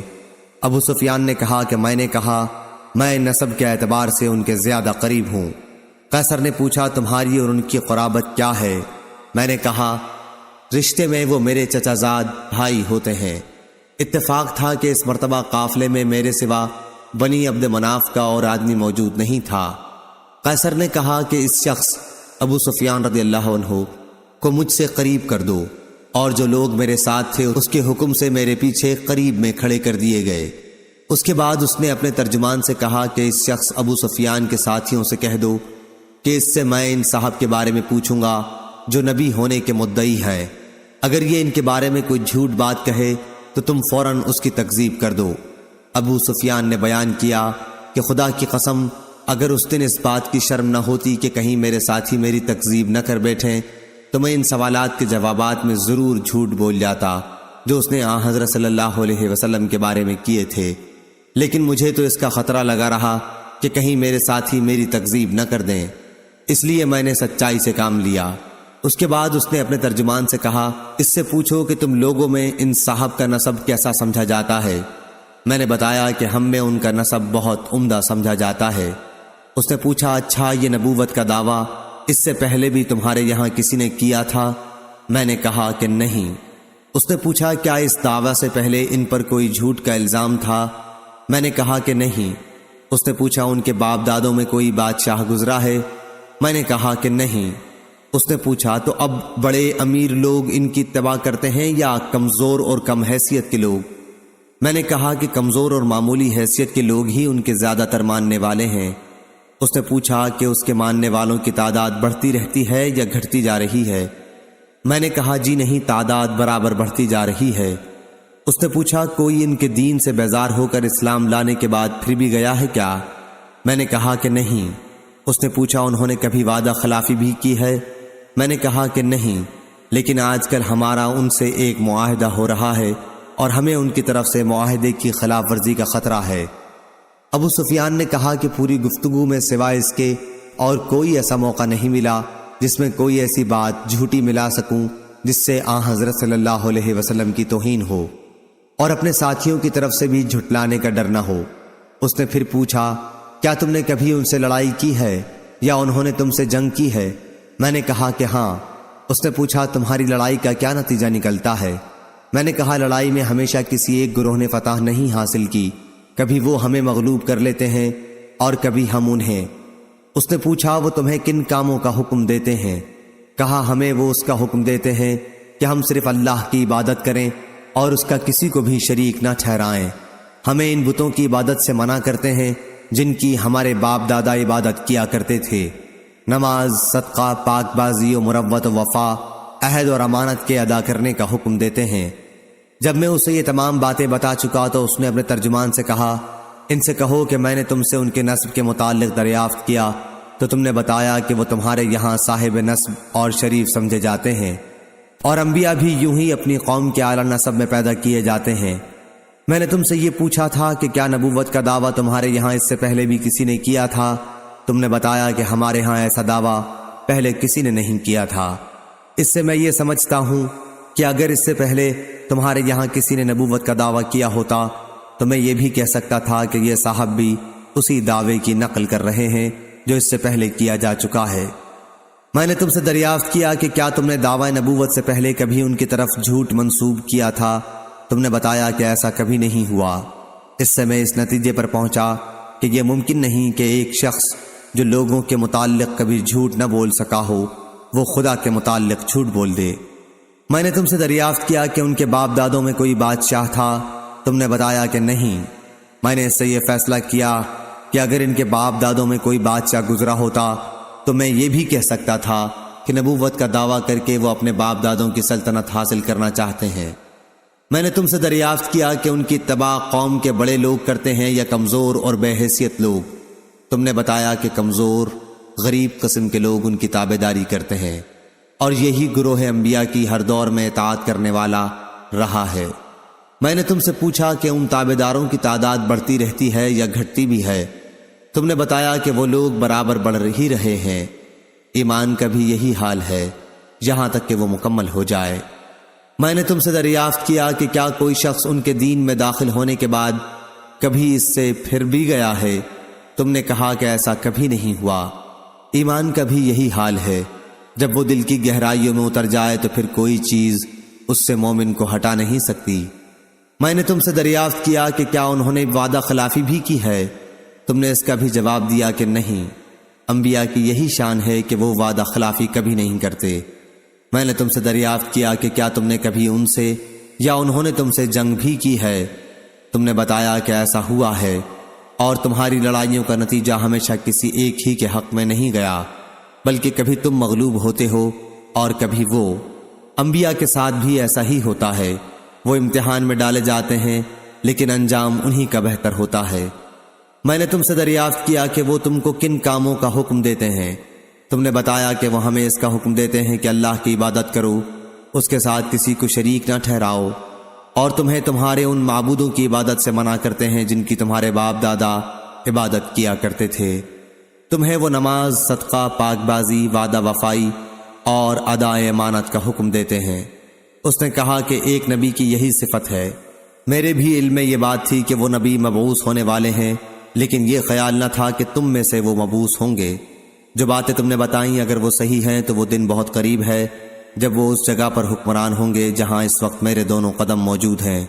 ابو سفیان نے کہا کہ میں نے کہا میں نسب کے اعتبار سے ان کے زیادہ قریب ہوں۔ قیصر نے پوچھا تمہاری اور ان کی قرابت کیا ہے؟ میں نے کہا رشتے میں وہ میرے چچا زاد بھائی ہوتے ہیں۔ اتفاق تھا کہ اس مرتبہ قافلے میں میرے سوا بنی عبد مناف کا اور آدمی موجود نہیں تھا۔ قیصر نے کہا کہ اس شخص ابو سفیان رضی اللہ عنہ کو مجھ سے قریب کر دو، اور جو لوگ میرے ساتھ تھے اس کے حکم سے میرے پیچھے قریب میں کھڑے کر دیے گئے۔ اس کے بعد اس نے اپنے ترجمان سے کہا کہ اس شخص ابو سفیان کے ساتھیوں سے کہہ دو کہ اس سے میں ان صاحب کے بارے میں پوچھوں گا جو نبی ہونے کے مدعی ہے۔ اگر یہ ان کے بارے میں کوئی جھوٹ بات کہے تو تم فوراً اس کی تکذیب کر دو۔ ابو سفیان نے بیان کیا کہ خدا کی قسم اگر اس دن اس بات کی شرم نہ ہوتی کہ کہیں میرے ساتھی میری تکذیب نہ کر بیٹھیں تو میں ان سوالات کے جوابات میں ضرور جھوٹ بول جاتا جو اس نے حضرت صلی اللہ علیہ وسلم کے بارے میں کیے تھے، لیکن مجھے تو اس کا خطرہ لگا رہا کہ کہیں میرے ساتھی میری تکذیب نہ کر دیں، اس لیے میں نے سچائی سے کام لیا۔ اس کے بعد اس نے اپنے ترجمان سے کہا اس سے پوچھو کہ تم لوگوں میں ان صاحب کا نسب کیسا سمجھا جاتا ہے؟ میں نے بتایا کہ ہم میں ان کا نسب بہت عمدہ سمجھا جاتا ہے۔ اس نے پوچھا اچھا یہ نبوت کا دعویٰ اس سے پہلے بھی تمہارے یہاں کسی نے کیا تھا؟ میں نے کہا کہ نہیں۔ اس نے پوچھا کیا اس دعویٰ سے پہلے ان پر کوئی جھوٹ کا الزام تھا؟ میں نے کہا کہ نہیں۔ اس نے پوچھا ان کے باپ دادوں میں کوئی بادشاہ گزرا ہے؟ میں نے کہا کہ نہیں۔ اس نے پوچھا تو اب بڑے امیر لوگ ان کی اتباع کرتے ہیں یا کمزور اور کم حیثیت کے لوگ؟ میں نے کہا کہ کمزور اور معمولی حیثیت کے لوگ ہی ان کے زیادہ تر ماننے والے ہیں۔ اس نے پوچھا کہ اس کے ماننے والوں کی تعداد بڑھتی رہتی ہے یا گھٹتی جا رہی ہے؟ میں نے کہا جی نہیں، تعداد برابر بڑھتی جا رہی ہے۔ اس نے پوچھا کوئی ان کے دین سے بیزار ہو کر اسلام لانے کے بعد پھر بھی گیا ہے کیا؟ میں نے کہا کہ نہیں۔ اس نے پوچھا انہوں نے کبھی وعدہ خلافی بھی کی ہے؟ میں نے کہا کہ نہیں، لیکن آج کل ہمارا ان سے ایک معاہدہ ہو رہا ہے اور ہمیں ان کی طرف سے معاہدے کی خلاف ورزی کا خطرہ ہے۔ ابو سفیان نے کہا کہ پوری گفتگو میں سوائے اس کے اور کوئی ایسا موقع نہیں ملا جس میں کوئی ایسی بات جھوٹی ملا سکوں جس سے حضرت صلی اللہ علیہ وسلم کی توہین ہو اور اپنے ساتھیوں کی طرف سے بھی جھٹلانے کا ڈر نہ ہو۔ اس نے پھر پوچھا کیا تم نے کبھی ان سے لڑائی کی ہے یا انہوں نے تم سے جنگ کی ہے؟ میں نے کہا کہ ہاں۔ اس نے پوچھا تمہاری لڑائی کا کیا نتیجہ نکلتا ہے؟ میں نے کہا لڑائی میں ہمیشہ کسی ایک گروہ نے فتح نہیں حاصل کی، کبھی وہ ہمیں مغلوب کر لیتے ہیں اور کبھی ہم انہیں۔ اس نے پوچھا وہ تمہیں کن کاموں کا حکم دیتے ہیں؟ کہا ہمیں وہ اس کا حکم دیتے ہیں کہ ہم صرف اللہ کی عبادت کریں اور اس کا کسی کو بھی شریک نہ ٹھہرائیں۔ ہمیں ان بتوں کی عبادت سے منع کرتے ہیں جن کی ہمارے باپ دادا عبادت کیا کرتے تھے۔ نماز، صدقہ، پاک بازی و مروت و وفا، عہد اور امانت کے ادا کرنے کا حکم دیتے ہیں۔ جب میں اسے یہ تمام باتیں بتا چکا تو اس نے اپنے ترجمان سے کہا، ان سے کہو کہ میں نے تم سے ان کے نسب کے متعلق دریافت کیا تو تم نے بتایا کہ وہ تمہارے یہاں صاحب نسب اور شریف سمجھے جاتے ہیں، اور انبیاء بھی یوں ہی اپنی قوم کے اعلیٰ نسب میں پیدا کیے جاتے ہیں۔ میں نے تم سے یہ پوچھا تھا کہ کیا نبوت کا دعویٰ تمہارے یہاں اس سے پہلے بھی کسی نے کیا تھا؟ تم نے بتایا کہ ہمارے ہاں ایسا دعویٰ پہلے کسی نے نہیں کیا تھا۔ اس سے میں یہ سمجھتا ہوں کہ اگر اس سے پہلے تمہارے یہاں کسی نے نبوت کا دعویٰ کیا ہوتا تو میں یہ بھی کہہ سکتا تھا کہ یہ صاحب بھی اسی دعوے کی نقل کر رہے ہیں جو اس سے پہلے کیا جا چکا ہے۔ میں نے تم سے دریافت کیا کہ کیا تم نے دعوی نبوت سے پہلے کبھی ان کی طرف جھوٹ منسوب کیا تھا؟ تم نے بتایا کہ ایسا کبھی نہیں ہوا۔ اس سے میں اس نتیجے پر پہنچا کہ یہ ممکن نہیں کہ ایک شخص جو لوگوں کے متعلق کبھی جھوٹ نہ بول سکا ہو وہ خدا کے متعلق جھوٹ بول دے۔ میں نے تم سے دریافت کیا کہ ان کے باپ دادوں میں کوئی بادشاہ تھا؟ تم نے بتایا کہ نہیں۔ میں نے اس سے یہ فیصلہ کیا کہ اگر ان کے باپ دادوں میں کوئی بادشاہ گزرا ہوتا تو میں یہ بھی کہہ سکتا تھا کہ نبوت کا دعویٰ کر کے وہ اپنے باپ دادوں کی سلطنت حاصل کرنا چاہتے ہیں۔ میں نے تم سے دریافت کیا کہ ان کی اتباع قوم کے بڑے لوگ کرتے ہیں یا کمزور اور بے حیثیت لوگ؟ تم نے بتایا کہ کمزور، غریب قسم کے لوگ ان کی تابعداری کرتے ہیں، اور یہی گروہ انبیاء کی ہر دور میں اطاعت کرنے والا رہا ہے۔ میں نے تم سے پوچھا کہ ان تابعداروں کی تعداد بڑھتی رہتی ہے یا گھٹتی بھی ہے؟ تم نے بتایا کہ وہ لوگ برابر بڑھ ہی رہے ہیں۔ ایمان کا بھی یہی حال ہے یہاں تک کہ وہ مکمل ہو جائے۔ میں نے تم سے دریافت کیا کہ کیا کوئی شخص ان کے دین میں داخل ہونے کے بعد کبھی اس سے پھر بھی گیا ہے؟ تم نے کہا کہ ایسا کبھی نہیں ہوا۔ ایمان کا بھی یہی حال ہے، جب وہ دل کی گہرائیوں میں اتر جائے تو پھر کوئی چیز اس سے مومن کو ہٹا نہیں سکتی۔ میں نے تم سے دریافت کیا کہ کیا انہوں نے وعدہ خلافی بھی کی ہے؟ تم نے اس کا بھی جواب دیا کہ نہیں۔ انبیاء کی یہی شان ہے کہ وہ وعدہ خلافی کبھی نہیں کرتے۔ میں نے تم سے دریافت کیا کہ کیا تم نے کبھی ان سے یا انہوں نے تم سے جنگ بھی کی ہے؟ تم نے بتایا کہ ایسا ہوا ہے، اور تمہاری لڑائیوں کا نتیجہ ہمیشہ کسی ایک ہی کے حق میں نہیں گیا، بلکہ کبھی تم مغلوب ہوتے ہو اور کبھی وہ۔ انبیاء کے ساتھ بھی ایسا ہی ہوتا ہے، وہ امتحان میں ڈالے جاتے ہیں لیکن انجام انہی کا بہتر ہوتا ہے۔ میں نے تم سے دریافت کیا کہ وہ تم کو کن کاموں کا حکم دیتے ہیں؟ تم نے بتایا کہ وہ ہمیں اس کا حکم دیتے ہیں کہ اللہ کی عبادت کرو، اس کے ساتھ کسی کو شریک نہ ٹھہراؤ، اور تمہیں تمہارے ان معبودوں کی عبادت سے منع کرتے ہیں جن کی تمہارے باپ دادا عبادت کیا کرتے تھے۔ تمہیں وہ نماز، صدقہ، پاک بازی، وعدہ وفائی اور ادائے امانت کا حکم دیتے ہیں۔ اس نے کہا کہ ایک نبی کی یہی صفت ہے۔ میرے بھی علم میں یہ بات تھی کہ وہ نبی مبعوث ہونے والے ہیں، لیکن یہ خیال نہ تھا کہ تم میں سے وہ مبعوث ہوں گے۔ جو باتیں تم نے بتائیں اگر وہ صحیح ہیں تو وہ دن بہت قریب ہے جب وہ اس جگہ پر حکمران ہوں گے جہاں اس وقت میرے دونوں قدم موجود ہیں۔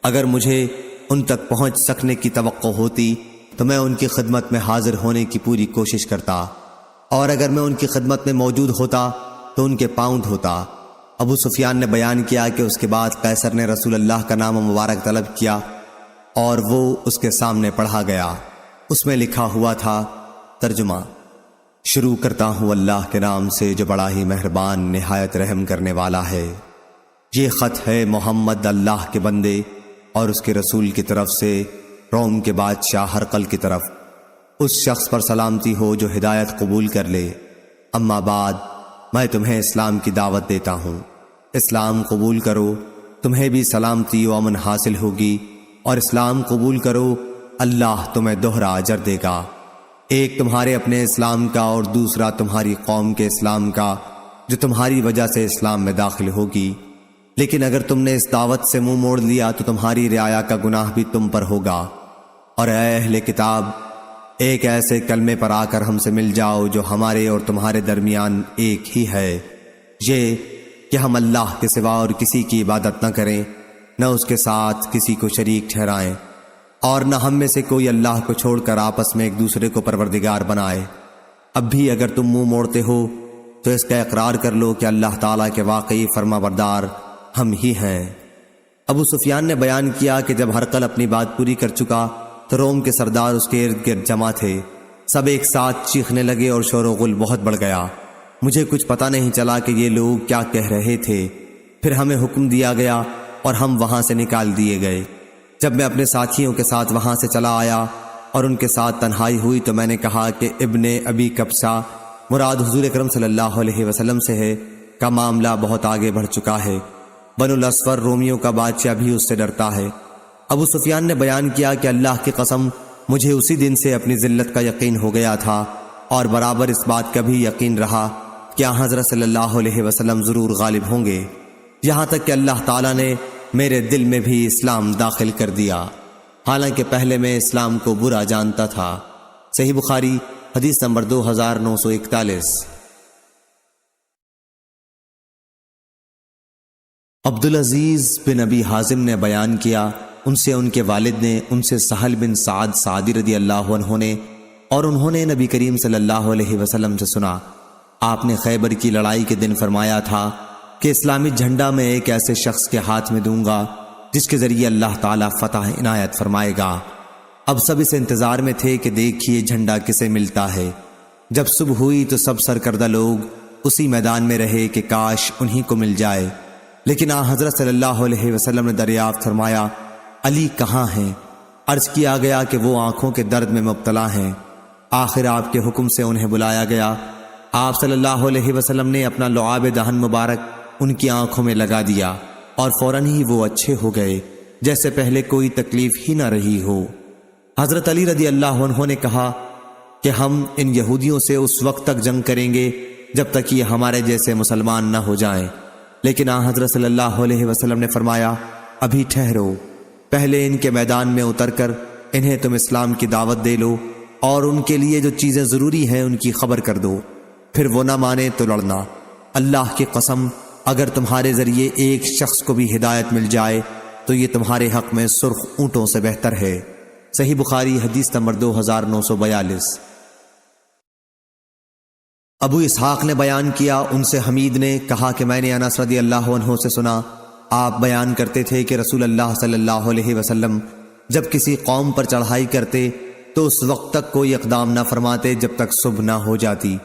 اگر مجھے ان تک پہنچ سکنے کی توقع ہوتی تو میں ان کی خدمت میں حاضر ہونے کی پوری کوشش کرتا، اور اگر میں ان کی خدمت میں موجود ہوتا تو ان کے پاؤں دھوتا۔ ابو سفیان نے بیان کیا کہ اس کے بعد قیصر نے رسول اللہ کا نام مبارک طلب کیا اور وہ اس کے سامنے پڑھا گیا۔ اس میں لکھا ہوا تھا، ترجمہ: شروع کرتا ہوں اللہ کے نام سے جو بڑا ہی مہربان نہایت رحم کرنے والا ہے۔ یہ خط ہے محمد اللہ کے بندے اور اس کے رسول کی طرف سے روم کے بادشاہ ہرقل کی طرف۔ اس شخص پر سلامتی ہو جو ہدایت قبول کر لے۔ اما بعد، میں تمہیں اسلام کی دعوت دیتا ہوں۔ اسلام قبول کرو، تمہیں بھی سلامتی و امن حاصل ہوگی، اور اسلام قبول کرو، اللہ تمہیں دوہرا اجر دے گا، ایک تمہارے اپنے اسلام کا اور دوسرا تمہاری قوم کے اسلام کا جو تمہاری وجہ سے اسلام میں داخل ہوگی۔ لیکن اگر تم نے اس دعوت سے منہ موڑ لیا تو تمہاری رعایا کا گناہ بھی تم پر ہوگا۔ اور اے اہل کتاب، ایک ایسے کلمے پر آ کر ہم سے مل جاؤ جو ہمارے اور تمہارے درمیان ایک ہی ہے، یہ کہ ہم اللہ کے سوا اور کسی کی عبادت نہ کریں، نہ اس کے ساتھ کسی کو شریک ٹھہرائیں، اور نہ ہم میں سے کوئی اللہ کو چھوڑ کر آپس میں ایک دوسرے کو پروردگار بنائے۔ اب بھی اگر تم منہ موڑتے ہو تو اس کا اقرار کر لو کہ اللہ تعالیٰ کے واقعی فرما بردار ہم ہی ہیں۔ ابو سفیان نے بیان کیا کہ جب ہرقل اپنی بات پوری کر چکا تو روم کے سردار اس کے ارد گرد جمع تھے۔ سب ایک ساتھ چیخنے لگے اور شور و غل بہت بڑھ گیا۔ مجھے کچھ پتہ نہیں چلا کہ یہ لوگ کیا کہہ رہے تھے۔ پھر ہمیں حکم دیا گیا اور ہم وہاں سے نکال دیے گئے۔ جب میں اپنے ساتھیوں کے ساتھ وہاں سے چلا آیا اور ان کے ساتھ تنہائی ہوئی تو میں نے کہا کہ ابن ابی کبشہ مراد حضور اکرم صلی اللہ علیہ وسلم سے ہے، کا معاملہ بہت آگے بڑھ چکا ہے۔ بنو الاسفر رومیوں کا بادشاہ بھی اس سے ڈرتا ہے۔ ابو سفیان نے بیان کیا کہ اللہ کی قسم مجھے اسی دن سے اپنی ذلت کا یقین ہو گیا تھا اور برابر اس بات کا بھی یقین رہا کہ حضرت صلی اللہ علیہ وسلم ضرور غالب ہوں گے، یہاں تک کہ اللہ تعالیٰ نے میرے دل میں بھی اسلام داخل کر دیا، حالانکہ پہلے میں اسلام کو برا جانتا تھا۔ صحیح بخاری حدیث نمبر 2941۔ عبدالعزیز بن ابی حازم نے بیان کیا، ان سے ان کے والد نے، ان سے سہل بن سعد سعدی رضی اللہ عنہ نے، اور انہوں نے نبی کریم صلی اللہ علیہ وسلم سے سنا، آپ نے خیبر کی لڑائی کے دن فرمایا تھا کہ اسلامی جھنڈا میں ایک ایسے شخص کے ہاتھ میں دوں گا جس کے ذریعے اللہ تعالیٰ فتح عنایت فرمائے گا۔ اب سب اس انتظار میں تھے کہ دیکھیے جھنڈا کسے ملتا ہے۔ جب صبح ہوئی تو سب سرکردہ لوگ اسی میدان میں رہے کہ کاش انہی کو مل جائے، لیکن حضرت صلی اللہ علیہ وسلم نے دریافت فرمایا، علی کہاں ہیں؟ عرض کیا گیا کہ وہ آنکھوں کے درد میں مبتلا ہیں۔ آخر آپ کے حکم سے انہیں بلایا گیا۔ آپ صلی اللہ علیہ وسلم نے اپنا لعاب دہن مبارک ان کی آنکھوں میں لگا دیا اور فوراً ہی وہ اچھے ہو گئے، جیسے پہلے کوئی تکلیف ہی نہ رہی ہو۔ حضرت علی رضی اللہ عنہ نے کہا کہ ہم ان یہودیوں سے اس وقت تک جنگ کریں گے جب تک یہ ہمارے جیسے مسلمان نہ ہو جائیں، لیکن حضرت صلی اللہ علیہ وسلم نے فرمایا، ابھی ٹھہرو، پہلے ان کے میدان میں اتر کر انہیں تم اسلام کی دعوت دے لو اور ان کے لیے جو چیزیں ضروری ہیں ان کی خبر کر دو، پھر وہ نہ مانے تو لڑنا۔ اللہ کی قسم اگر تمہارے ذریعے ایک شخص کو بھی ہدایت مل جائے تو یہ تمہارے حق میں سرخ اونٹوں سے بہتر ہے۔ صحیح بخاری حدیث نمبر 2942۔ ابو اسحاق نے بیان کیا، ان سے حمید نے کہا کہ میں نے انس رضی اللہ عنہ سے سنا، آپ بیان کرتے تھے کہ رسول اللہ صلی اللہ علیہ وسلم جب کسی قوم پر چڑھائی کرتے تو اس وقت تک کوئی اقدام نہ فرماتے جب تک صبح نہ ہو جاتی۔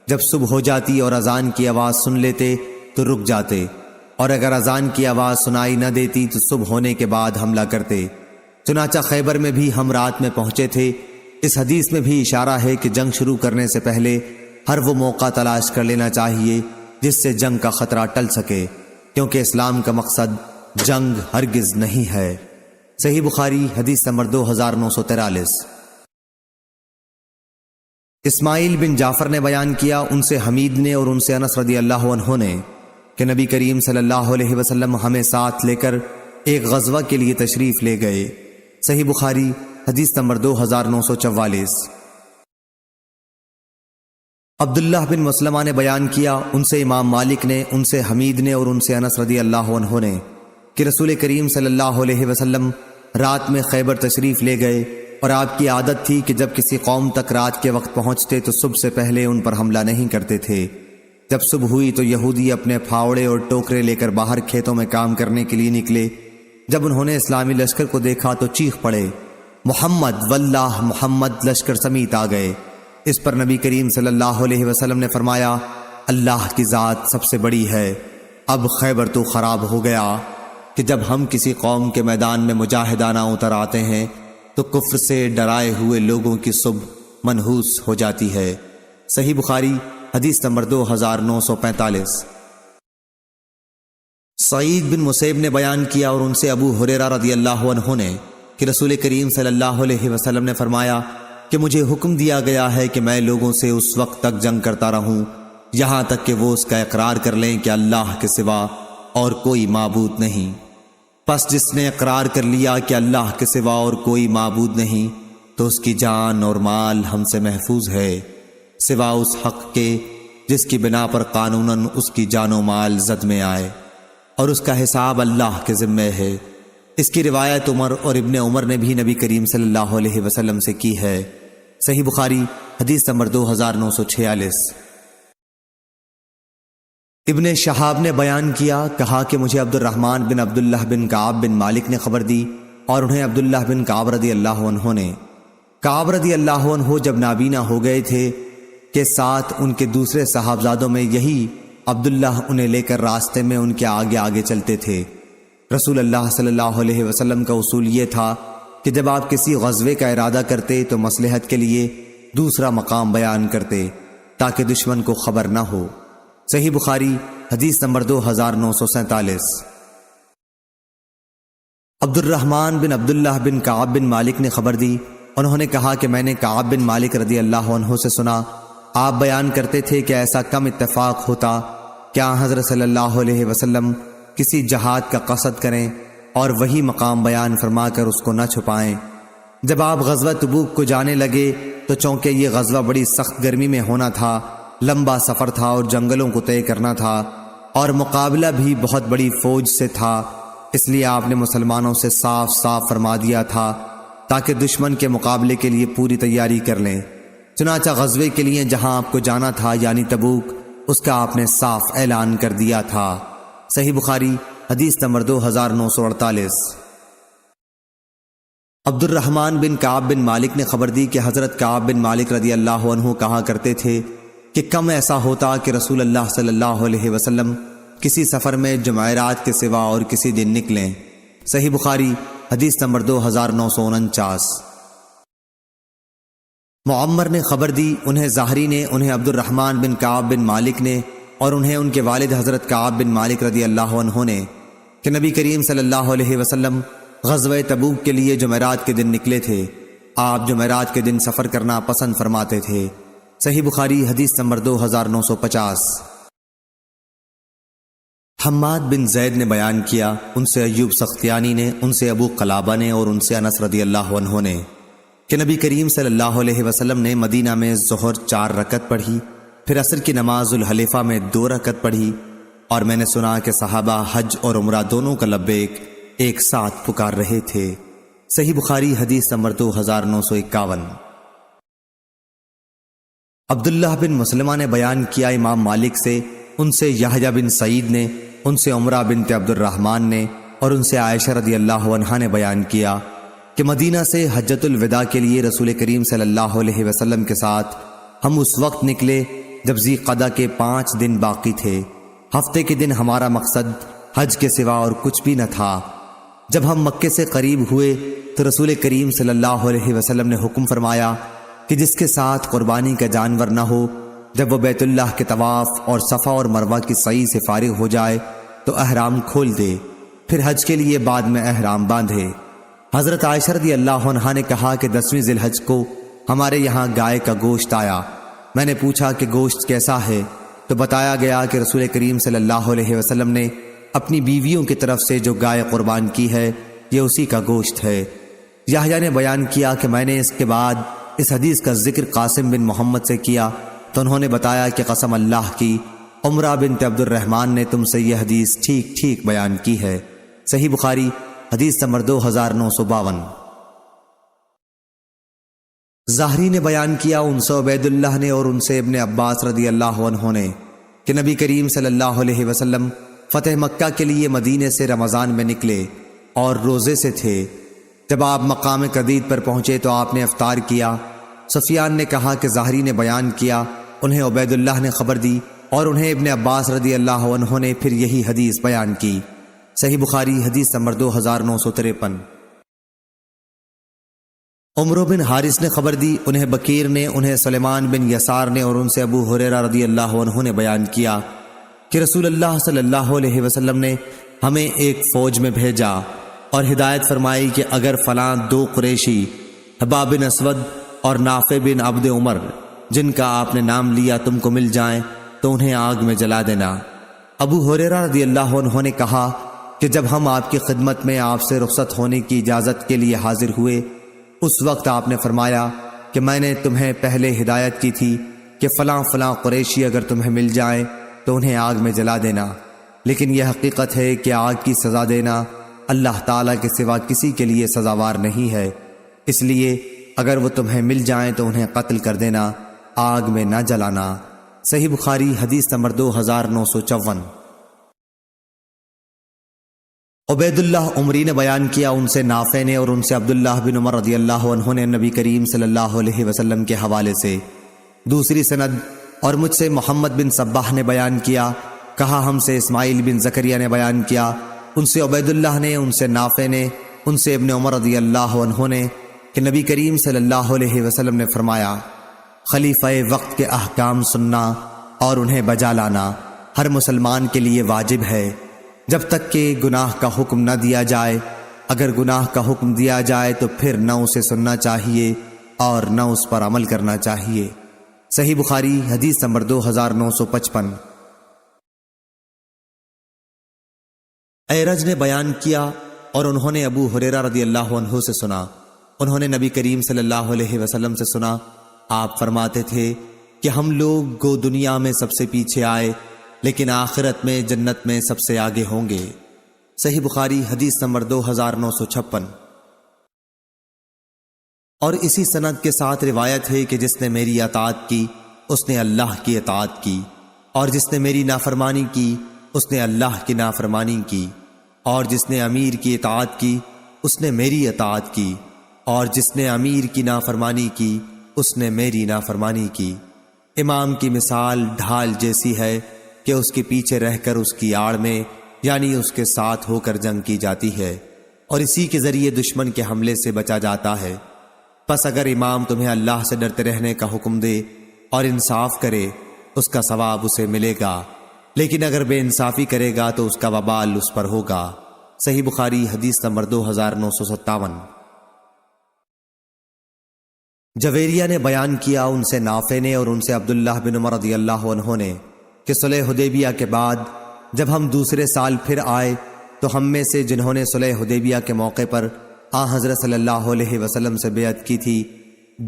جب صبح ہو جاتی اور اذان کی آواز سن لیتے تو رک جاتے، اور اگر اذان کی آواز سنائی نہ دیتی تو صبح ہونے کے بعد حملہ کرتے۔ چنانچہ خیبر میں بھی ہم رات میں پہنچے تھے۔ اس حدیث میں بھی اشارہ ہے کہ جنگ شروع کرنے سے پہلے ہر وہ موقع تلاش کر لینا چاہیے جس سے جنگ کا خطرہ ٹل سکے، کیونکہ اسلام کا مقصد جنگ ہرگز نہیں ہے۔ صحیح بخاری حدیث نمبر 2943۔ اسماعیل بن جعفر نے بیان کیا، ان سے حمید نے اور ان سے انس رضی اللہ عنہ نے کہ نبی کریم صلی اللہ علیہ وسلم ہمیں ساتھ لے کر ایک غزوہ کے لیے تشریف لے گئے۔ صحیح بخاری حدیث نمبر 2944۔ عبداللہ بن مسلمہ نے بیان کیا، ان سے امام مالک نے، ان سے حمید نے اور ان سے انس رضی اللہ عنہ نے کہ رسول کریم صلی اللہ علیہ وسلم رات میں خیبر تشریف لے گئے، اور آپ کی عادت تھی کہ جب کسی قوم تک رات کے وقت پہنچتے تو صبح سے پہلے ان پر حملہ نہیں کرتے تھے۔ جب صبح ہوئی تو یہودی اپنے پھاوڑے اور ٹوکرے لے کر باہر کھیتوں میں کام کرنے کے لیے نکلے۔ جب انہوں نے اسلامی لشکر کو دیکھا تو چیخ پڑے، محمد واللہ محمد، لشکر سمیت آ گئے۔ اس پر نبی کریم صلی اللہ علیہ وسلم نے فرمایا، اللہ کی ذات سب سے بڑی ہے، اب خیبر تو خراب ہو گیا کہ جب ہم کسی قوم کے میدان میں مجاہدانہ اتر آتے ہیں تو کفر سے ڈرائے ہوئے لوگوں کی صبح منحوس ہو جاتی ہے۔ صحیح بخاری حدیث نمبر 2945۔ سعید بن مسیب نے بیان کیا، اور ان سے ابو ہریرہ رضی اللہ عنہ نے کہ رسول کریم صلی اللہ علیہ وسلم نے فرمایا کہ مجھے حکم دیا گیا ہے کہ میں لوگوں سے اس وقت تک جنگ کرتا رہوں یہاں تک کہ وہ اس کا اقرار کر لیں کہ اللہ کے سوا اور کوئی معبود نہیں۔ پس جس نے اقرار کر لیا کہ اللہ کے سوا اور کوئی معبود نہیں تو اس کی جان اور مال ہم سے محفوظ ہے، سوا اس حق کے جس کی بنا پر قانوناً اس کی جان و مال زد میں آئے، اور اس کا حساب اللہ کے ذمے ہے۔ اس کی روایت عمر اور ابن عمر نے بھی نبی کریم صلی اللہ علیہ وسلم سے کی ہے۔ صحیح بخاری حدیث نمبر 2946۔ ابن شہاب نے بیان کیا، کہا کہ مجھے عبد الرحمن بن عبداللہ بن کعب بن مالک نے خبر دی، اور انہیں عبداللہ بن کعب رضی اللہ عنہ نے۔ کعب رضی اللہ عنہ جب نابینا ہو گئے تھے کہ ساتھ ان کے دوسرے صاحبزادوں میں یہی عبداللہ انہیں لے کر راستے میں ان کے آگے آگے چلتے تھے۔ رسول اللہ صلی اللہ علیہ وسلم کا اصول یہ تھا کہ جب آپ کسی غزوے کا ارادہ کرتے تو مصلحت کے لیے دوسرا مقام بیان کرتے تاکہ دشمن کو خبر نہ ہو۔ صحیح بخاری حدیث نمبر 2947۔ عبد الرحمن بن عبداللہ بن کعب بن مالک نے خبر دی، انہوں نے کہا کہ میں نے کعب بن مالک رضی اللہ عنہ سے سنا، آپ بیان کرتے تھے کہ ایسا کم اتفاق ہوتا کیا حضرت صلی اللہ علیہ وسلم کسی جہاد کا قصد کریں اور وہی مقام بیان فرما کر اس کو نہ چھپائیں۔ جب آپ غزوہ تبوک کو جانے لگے تو چونکہ یہ غزوہ بڑی سخت گرمی میں ہونا تھا، لمبا سفر تھا اور جنگلوں کو طے کرنا تھا، اور مقابلہ بھی بہت بڑی فوج سے تھا، اس لیے آپ نے مسلمانوں سے صاف صاف فرما دیا تھا تاکہ دشمن کے مقابلے کے لیے پوری تیاری کر لیں۔ چنانچہ غزوے کے لیے جہاں آپ کو جانا تھا یعنی تبوک، اس کا آپ نے صاف اعلان کر دیا تھا۔ صحیح بخاری حدیث نمبر 2948۔ عبد الرحمن بن کعب بن مالک نے خبر دی کہ حضرت کعب بن مالک رضی اللہ عنہ کہا کرتے تھے کہ کم ایسا ہوتا کہ رسول اللہ صلی اللہ علیہ وسلم کسی سفر میں جمعرات کے سوا اور کسی دن نکلیں۔ صحیح بخاری حدیث نمبر 2949۔ معمر نے خبر دی، انہیں زہری نے، انہیں عبد الرحمن بن کعب بن مالک نے، اور انہیں ان کے والد حضرت کعب بن مالک رضی اللہ عنہ نے کہ نبی کریم صلی اللہ علیہ وسلم غزوہ تبوک کے لیے جمعرات کے دن نکلے تھے۔ آپ جمعرات کے دن سفر کرنا پسند فرماتے تھے۔ صحیح بخاری حدیث نمبر 2950۔ حماد بن زید نے بیان کیا، ان سے ایوب سختیانی نے، ان سے ابو قلابہ نے، اور ان سے انس رضی اللہ عنہ نے کہ نبی کریم صلی اللہ علیہ وسلم نے مدینہ میں ظہر 4 رکعت پڑھی، پھر عصر کی نماز الحلیفہ میں 2 رکعت پڑھی، اور میں نے سنا کہ صحابہ حج اور عمرہ دونوں کا لبیک ایک ساتھ پکار رہے تھے۔ صحیح بخاری حدیث نمبر 2951۔ عبداللہ بن مسلمہ نے بیان کیا امام مالک سے، ان سے یحییٰ بن سعید نے، ان سے عمرہ بنت عبد الرحمن نے، اور ان سے عائشہ رضی اللہ عنہا نے بیان کیا کہ مدینہ سے حجۃ الوداع کے لیے رسول کریم صلی اللہ علیہ وسلم کے ساتھ ہم اس وقت نکلے جب ذی قعدہ کے 5 دن باقی تھے۔ ہفتے کے دن ہمارا مقصد حج کے سوا اور کچھ بھی نہ تھا۔ جب ہم مکے سے قریب ہوئے تو رسول کریم صلی اللہ علیہ وسلم نے حکم فرمایا کہ جس کے ساتھ قربانی کا جانور نہ ہو، جب وہ بیت اللہ کے طواف اور صفا اور مروہ کی سعی سے فارغ ہو جائے تو احرام کھول دے، پھر حج کے لیے بعد میں احرام باندھے۔ حضرت عائشہ رضی اللہ عنہا نے کہا کہ 10ویں ذی الحج کو ہمارے یہاں گائے کا گوشت آیا۔ میں نے پوچھا کہ گوشت کیسا ہے، تو بتایا گیا کہ رسول کریم صلی اللہ علیہ وسلم نے اپنی بیویوں کی طرف سے جو گائے قربان کی ہے یہ اسی کا گوشت ہے۔ یحییٰ نے بیان کیا کہ میں نے اس کے بعد اس حدیث کا ذکر قاسم بن محمد سے کیا تو انہوں نے بتایا کہ قسم اللہ کی، عمرہ بنت عبد الرحمن نے تم سے یہ حدیث ٹھیک ٹھیک بیان کی ہے۔ صحیح بخاری حدیث نمبر 2952۔ زہری نے بیان کیا، ان سے عبید اللہ نے اور ان سے ابن عباس رضی اللہ عنہ نے کہ نبی کریم صلی اللہ علیہ وسلم فتح مکہ کے لیے مدینے سے رمضان میں نکلے اور روزے سے تھے۔ جب آپ مقام قدید پر پہنچے تو آپ نے افطار کیا۔ سفیان نے کہا کہ زہری نے بیان کیا، انہیں عبید اللہ نے خبر دی اور انہیں ابن عباس رضی اللہ عنہ نے پھر یہی حدیث بیان کی۔ صحیح بخاری حدیث نمبر 2953۔ عمرو بن حارث نے خبر دی، انہیں بکیر نے، انہیں سلیمان بن یسار نے، اور ان سے ابو ہریرہ رضی اللہ عنہ نے بیان کیا کہ رسول اللہ صلی اللہ علیہ وسلم نے ہمیں ایک فوج میں بھیجا اور ہدایت فرمائی کہ اگر فلاں 2 قریشی حباب بن اسود اور نافع بن عبد عمر جن کا آپ نے نام لیا تم کو مل جائیں تو انہیں آگ میں جلا دینا۔ ابو ہریرہ رضی اللہ عنہ نے کہا کہ جب ہم آپ کی خدمت میں آپ سے رخصت ہونے کی اجازت کے لیے حاضر ہوئے اس وقت آپ نے فرمایا کہ میں نے تمہیں پہلے ہدایت کی تھی کہ فلاں فلاں قریشی اگر تمہیں مل جائیں تو انہیں آگ میں جلا دینا، لیکن یہ حقیقت ہے کہ آگ کی سزا دینا اللہ تعالیٰ کے سوا کسی کے لیے سزاوار نہیں ہے، اس لیے اگر وہ تمہیں مل جائیں تو انہیں قتل کر دینا، آگ میں نہ جلانا۔ صحیح بخاری حدیث نمبر 2954۔ عبید اللہ عمری نے بیان کیا، ان سے نافع نے اور ان سے عبداللہ بن عمر رضی اللہ عنہ نے نبی کریم صلی اللہ علیہ وسلم کے حوالے سے دوسری سند، اور مجھ سے محمد بن صباح نے بیان کیا، کہا ہم سے اسماعیل بن زکریا نے بیان کیا، ان سے عبید اللہ نے، ان سے نافع نے، ان سے ابن عمر رضی اللہ عنہ نے کہ نبی کریم صلی اللہ علیہ وسلم نے فرمایا، خلیفہ وقت کے احکام سننا اور انہیں بجا لانا ہر مسلمان کے لیے واجب ہے جب تک کہ گناہ کا حکم نہ دیا جائے۔ اگر گناہ کا حکم دیا جائے تو پھر نہ اسے سننا چاہیے اور نہ اس پر عمل کرنا چاہیے۔ صحیح بخاری حدیث نمبر 2955۔ اعرج نے بیان کیا اور انہوں نے ابو ہریرہ رضی اللہ عنہ سے سنا، انہوں نے نبی کریم صلی اللہ علیہ وسلم سے سنا، آپ فرماتے تھے کہ ہم لوگ گو دنیا میں سب سے پیچھے آئے لیکن آخرت میں جنت میں سب سے آگے ہوں گے۔ صحیح بخاری حدیث نمبر 2956۔ اور اسی سند کے ساتھ روایت ہے کہ جس نے میری اطاعت کی اس نے اللہ کی اطاعت کی، اور جس نے میری نافرمانی کی اس نے اللہ کی نافرمانی کی، اور جس نے امیر کی اطاعت کی اس نے میری اطاعت کی، اور جس نے امیر کی نافرمانی کی اس نے میری نافرمانی کی۔ امام کی مثال ڈھال جیسی ہے کہ اس کے پیچھے رہ کر اس کی آڑ میں یعنی اس کے ساتھ ہو کر جنگ کی جاتی ہے، اور اسی کے ذریعے دشمن کے حملے سے بچا جاتا ہے۔ پس اگر امام تمہیں اللہ سے ڈرتے رہنے کا حکم دے اور انصاف کرے اس کا ثواب اسے ملے گا، لیکن اگر بے انصافی کرے گا تو اس کا وبال اس پر ہوگا۔ صحیح بخاری حدیث نمبر 2957۔ جویریہ نے بیان کیا، ان سے نافع نے اور ان سے عبداللہ بن عمر رضی اللہ عنہ نے کہ صلح حدیبیہ کے بعد جب ہم دوسرے سال پھر آئے تو ہم میں سے جنہوں نے صلح حدیبیہ کے موقع پر حضرت صلی اللہ علیہ وسلم سے بیعت کی تھی،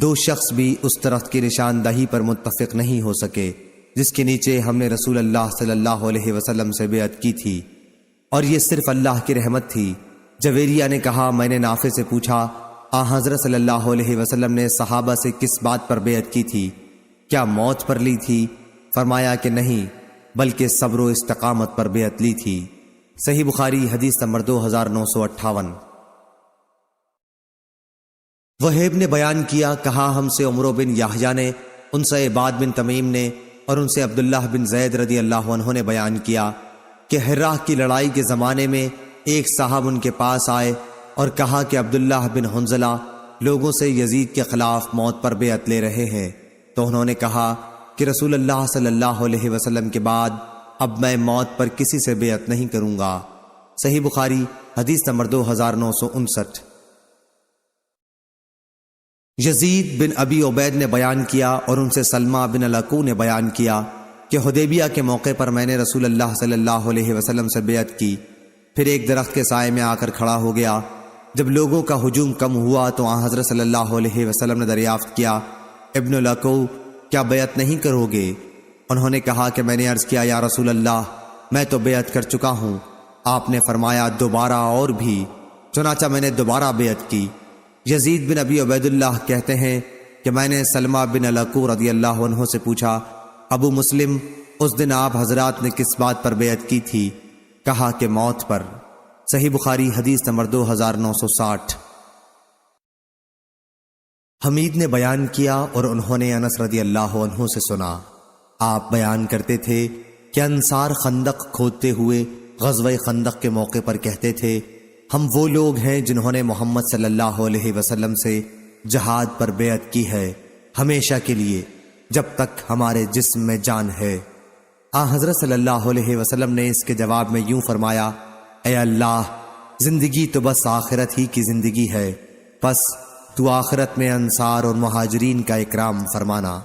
دو شخص بھی اس درخت کی نشاندہی پر متفق نہیں ہو سکے جس کے نیچے ہم نے رسول اللہ صلی اللہ علیہ وسلم سے بیعت کی تھی، اور یہ صرف اللہ کی رحمت تھی۔ جویریہ نے کہا، میں نے نافع سے پوچھا، حضرت صلی اللہ علیہ وسلم نے صحابہ سے کس بات پر بیعت کی تھی؟ کیا موت پر لی تھی؟ فرمایا کہ نہیں، بلکہ صبر و استقامت پر بیعت لی تھی۔ صحیح بخاری حدیث نمبر 2958۔ وہیب نے بیان کیا، کہا ہم سے عمرو بن یحییٰ نے، ان سے عباد بن تمیم نے اور ان سے عبداللہ بن زید رضی اللہ عنہ نے بیان کیا کہ ہرہ کی لڑائی کے زمانے میں ایک صاحب ان کے پاس آئے اور کہا کہ عبداللہ بن حنظلہ لوگوں سے یزید کے خلاف موت پر بیعت لے رہے ہیں، تو انہوں نے کہا کہ رسول اللہ صلی اللہ علیہ وسلم کے بعد اب میں موت پر کسی سے بیعت نہیں کروں گا۔ صحیح بخاری حدیث نمبر 2959۔ یزید بن ابی عبید نے بیان کیا اور ان سے سلمہ بن الاکوع نے بیان کیا کہ حدیبیہ کے موقع پر میں نے رسول اللہ صلی اللہ علیہ وسلم سے بیعت کی، پھر ایک درخت کے سائے میں آ کر کھڑا ہو گیا۔ جب لوگوں کا ہجوم کم ہوا تو حضرت صلی اللہ علیہ وسلم نے دریافت کیا، ابن الاکوع کیا بیعت نہیں کرو گے؟ انہوں نے کہا کہ میں نے عرض کیا، یا رسول اللہ میں تو بیعت کر چکا ہوں۔ آپ نے فرمایا دوبارہ اور بھی، چنانچہ میں نے دوبارہ بیعت کی۔ یزید بن ابی عبید اللہ کہتے ہیں کہ میں نے سلمہ بن الاکوع رضی اللہ عنہ سے پوچھا، ابو مسلم اس دن آپ حضرات نے کس بات پر بیعت کی تھی؟ کہا کہ موت پر۔ صحیح بخاری حدیث نمبر 2960۔ حمید نے بیان کیا اور انہوں نے انس رضی اللہ عنہ سے سنا، آپ بیان کرتے تھے کہ انصار خندق کھودتے ہوئے غزوہ خندق کے موقع پر کہتے تھے، ہم وہ لوگ ہیں جنہوں نے محمد صلی اللہ علیہ وسلم سے جہاد پر بیعت کی ہے ہمیشہ کے لیے جب تک ہمارے جسم میں جان ہے۔ حضرت صلی اللہ علیہ وسلم نے اس کے جواب میں یوں فرمایا، اے اللہ، زندگی تو بس آخرت ہی کی زندگی ہے، پس تو آخرت میں انصار اور مہاجرین کا اکرام فرمانا۔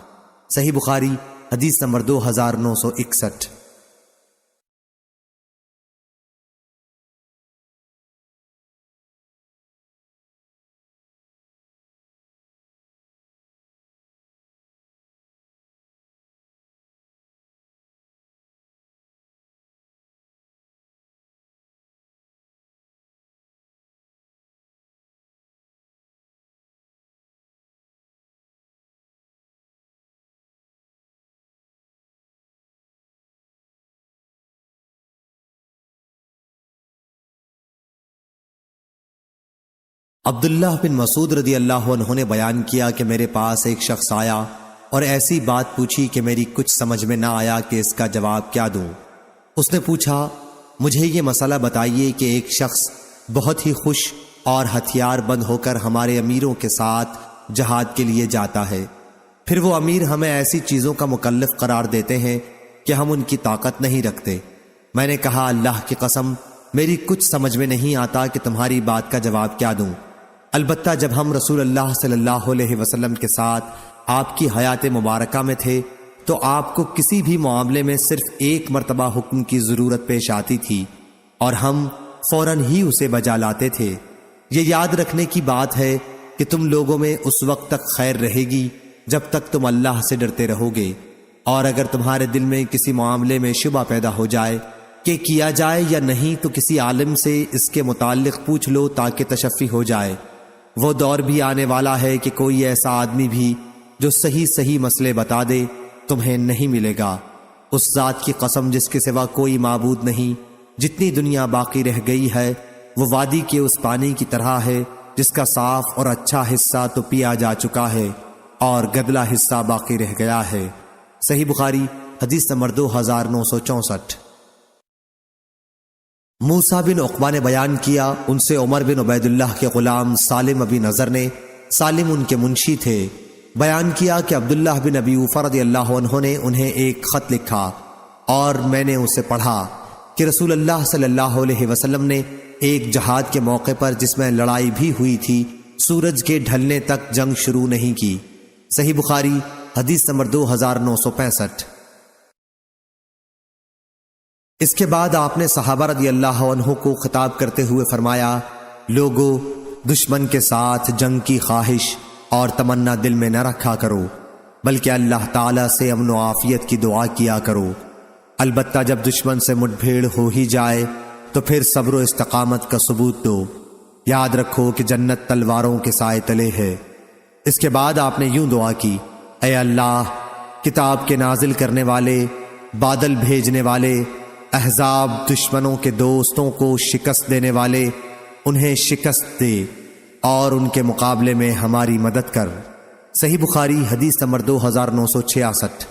صحیح بخاری حدیث نمبر 2961۔ عبداللہ بن مسعود رضی اللہ عنہ نے بیان کیا کہ میرے پاس ایک شخص آیا اور ایسی بات پوچھی کہ میری کچھ سمجھ میں نہ آیا کہ اس کا جواب کیا دوں۔ اس نے پوچھا، مجھے یہ مسئلہ بتائیے کہ ایک شخص بہت ہی خوش اور ہتھیار بند ہو کر ہمارے امیروں کے ساتھ جہاد کے لیے جاتا ہے، پھر وہ امیر ہمیں ایسی چیزوں کا مکلف قرار دیتے ہیں کہ ہم ان کی طاقت نہیں رکھتے۔ میں نے کہا، اللہ کی قسم میری کچھ سمجھ میں نہیں آتا کہ تمہاری بات کا جواب کیا دوں۔ البتہ جب ہم رسول اللہ صلی اللہ علیہ وسلم کے ساتھ آپ کی حیات مبارکہ میں تھے تو آپ کو کسی بھی معاملے میں صرف ایک مرتبہ حکم کی ضرورت پیش آتی تھی اور ہم فوراً ہی اسے بجا لاتے تھے۔ یہ یاد رکھنے کی بات ہے کہ تم لوگوں میں اس وقت تک خیر رہے گی جب تک تم اللہ سے ڈرتے رہو گے، اور اگر تمہارے دل میں کسی معاملے میں شبہ پیدا ہو جائے کہ کیا جائے یا نہیں تو کسی عالم سے اس کے متعلق پوچھ لو تاکہ تشفی ہو جائے۔ وہ دور بھی آنے والا ہے کہ کوئی ایسا آدمی بھی جو صحیح مسئلے بتا دے تمہیں نہیں ملے گا۔ اس ذات کی قسم جس کے سوا کوئی معبود نہیں، جتنی دنیا باقی رہ گئی ہے وہ وادی کے اس پانی کی طرح ہے جس کا صاف اور اچھا حصہ تو پیا جا چکا ہے اور گدلا حصہ باقی رہ گیا ہے۔ صحیح بخاری حدیث نمبر 2964۔ موسیٰ بن عقبہ نے بیان کیا، ان سے عمر بن عبید اللہ کے غلام سالم ابی نظر نے، سالم ان کے منشی تھے، بیان کیا کہ عبداللہ بن ابی اوفا رضی اللہ عنہ نے انہیں ایک خط لکھا اور میں نے اسے پڑھا کہ رسول اللہ صلی اللہ علیہ وسلم نے ایک جہاد کے موقع پر جس میں لڑائی بھی ہوئی تھی سورج کے ڈھلنے تک جنگ شروع نہیں کی۔ صحیح بخاری حدیث نمبر 2965۔ اس کے بعد آپ نے صحابہ رضی اللہ عنہ کو خطاب کرتے ہوئے فرمایا، لوگو، دشمن کے ساتھ جنگ کی خواہش اور تمنا دل میں نہ رکھا کرو، بلکہ اللہ تعالیٰ سے امن و عافیت کی دعا کیا کرو۔ البتہ جب دشمن سے مٹ بھیڑ ہو ہی جائے تو پھر صبر و استقامت کا ثبوت دو، یاد رکھو کہ جنت تلواروں کے سائے تلے ہے۔ اس کے بعد آپ نے یوں دعا کی، اے اللہ، کتاب کے نازل کرنے والے، بادل بھیجنے والے، احزاب دشمنوں کے دوستوں کو شکست دینے والے، انہیں شکست دے اور ان کے مقابلے میں ہماری مدد کر۔ صحیح بخاری حدیث نمبر 2966۔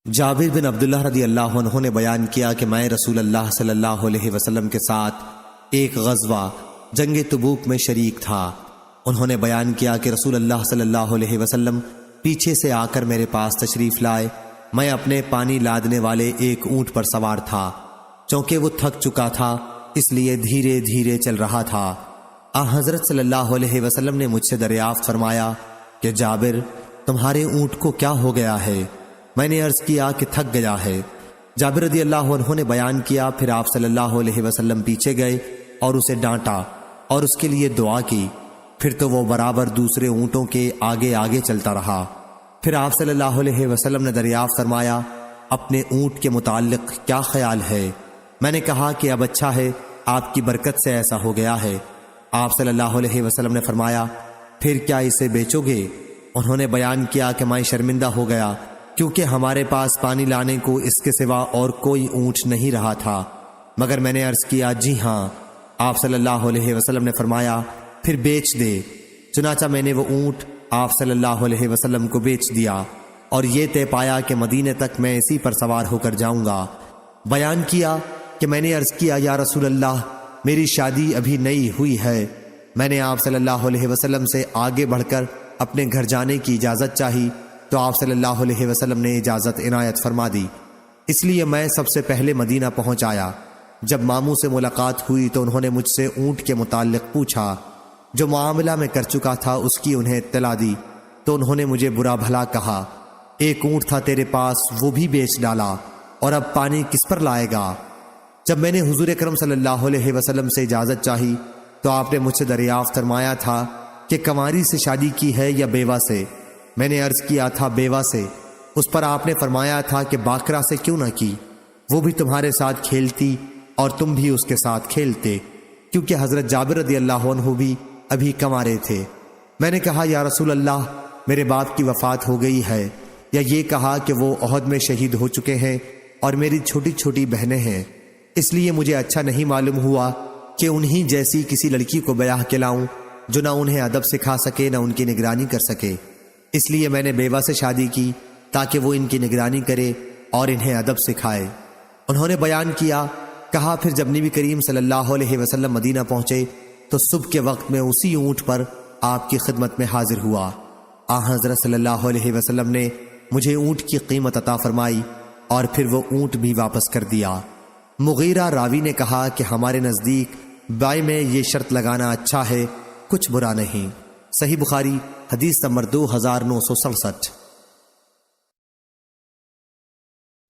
جابر بن عبداللہ رضی اللہ عنہ نے بیان کیا کہ میں رسول اللہ صلی اللہ علیہ وسلم کے ساتھ ایک غزوہ جنگ تبوک میں شریک تھا۔ انہوں نے بیان کیا کہ رسول اللہ صلی اللہ علیہ وسلم پیچھے سے آ کر میرے پاس تشریف لائے۔ میں اپنے پانی لادنے والے ایک اونٹ پر سوار تھا، چونکہ وہ تھک چکا تھا اس لیے دھیرے دھیرے چل رہا تھا۔ حضرت صلی اللہ علیہ وسلم نے مجھ سے دریافت فرمایا کہ جابر، تمہارے اونٹ کو کیا ہو گیا ہے؟ میں نے عرض کیا کہ تھک گیا ہے۔ جابر رضی اللہ عنہ نے بیان کیا، پھر آپ صلی اللہ علیہ وسلم پیچھے گئے اور اسے ڈانٹا اور اس کے لیے دعا کی، پھر تو وہ برابر دوسرے اونٹوں کے آگے آگے چلتا رہا۔ پھر آپ صلی اللہ علیہ وسلم نے دریافت فرمایا، اپنے اونٹ کے متعلق کیا خیال ہے؟ میں نے کہا کہ اب اچھا ہے، آپ کی برکت سے ایسا ہو گیا ہے۔ آپ صلی اللہ علیہ وسلم نے فرمایا، پھر کیا اسے بیچو گے؟ انہوں نے بیان کیا کہ میں شرمندہ ہو گیا کیونکہ ہمارے پاس پانی لانے کو اس کے سوا اور کوئی اونٹ نہیں رہا تھا، مگر میں نے عرض کیا، جی ہاں۔ آپ صلی اللہ علیہ وسلم نے فرمایا، پھر بیچ دے۔ چنانچہ میں نے وہ اونٹ آپ صلی اللہ علیہ وسلم کو بیچ دیا اور یہ طے پایا کہ مدینے تک میں اسی پر سوار ہو کر جاؤں گا۔ بیان کیا کہ میں نے عرض کیا، یا رسول اللہ، میری شادی ابھی نئی ہوئی ہے۔ میں نے آپ صلی اللہ علیہ وسلم سے آگے بڑھ کر اپنے گھر جانے کی اجازت چاہی تو آپ صلی اللہ علیہ وسلم نے اجازت عنایت فرما دی۔ اس لیے میں سب سے پہلے مدینہ پہنچ آیا۔ جب ماموں سے ملاقات ہوئی تو انہوں نے مجھ سے اونٹ کے متعلق پوچھا۔ جو معاملہ میں کر چکا تھا اس کی انہیں اطلاع دی تو انہوں نے مجھے برا بھلا کہا، ایک اونٹ تھا تیرے پاس، وہ بھی بیچ ڈالا، اور اب پانی کس پر لائے گا؟ جب میں نے حضور اکرم صلی اللہ علیہ وسلم سے اجازت چاہی تو آپ نے مجھ سے دریافت فرمایا تھا کہ کنواری سے شادی کی ہے یا بیوہ سے؟ میں نے عرض کیا تھا بیوہ سے۔ اس پر آپ نے فرمایا تھا کہ باقرہ سے کیوں نہ کی؟ وہ بھی تمہارے ساتھ کھیلتی اور تم بھی اس کے ساتھ کھیلتے، کیونکہ حضرت جابر رضی اللہ عنہ بھی ابھی کنوارے تھے۔ میں نے کہا، یا رسول اللہ، میرے باپ کی وفات ہو گئی ہے، یا یہ کہا کہ وہ احد میں شہید ہو چکے ہیں اور میری چھوٹی چھوٹی بہنیں ہیں، اس لیے مجھے اچھا نہیں معلوم ہوا کہ انہی جیسی کسی لڑکی کو بیاہ کے لاؤں جو نہ انہیں ادب سکھا سکے نہ ان کی نگرانی کر سکے، اس لیے میں نے بیوہ سے شادی کی تاکہ وہ ان کی نگرانی کرے اور انہیں ادب سکھائے۔ انہوں نے بیان کیا، کہا پھر جب نبی کریم صلی اللہ علیہ وسلم مدینہ پہنچے تو صبح کے وقت میں اسی اونٹ پر آپ کی خدمت میں حاضر ہوا۔ حضرت صلی اللہ علیہ وسلم نے مجھے اونٹ کی قیمت عطا فرمائی اور پھر وہ اونٹ بھی واپس کر دیا۔ مغیرہ راوی نے کہا کہ ہمارے نزدیک بائع میں یہ شرط لگانا اچھا ہے، کچھ برا نہیں۔ صحیح بخاری حدیث نمبر 2967۔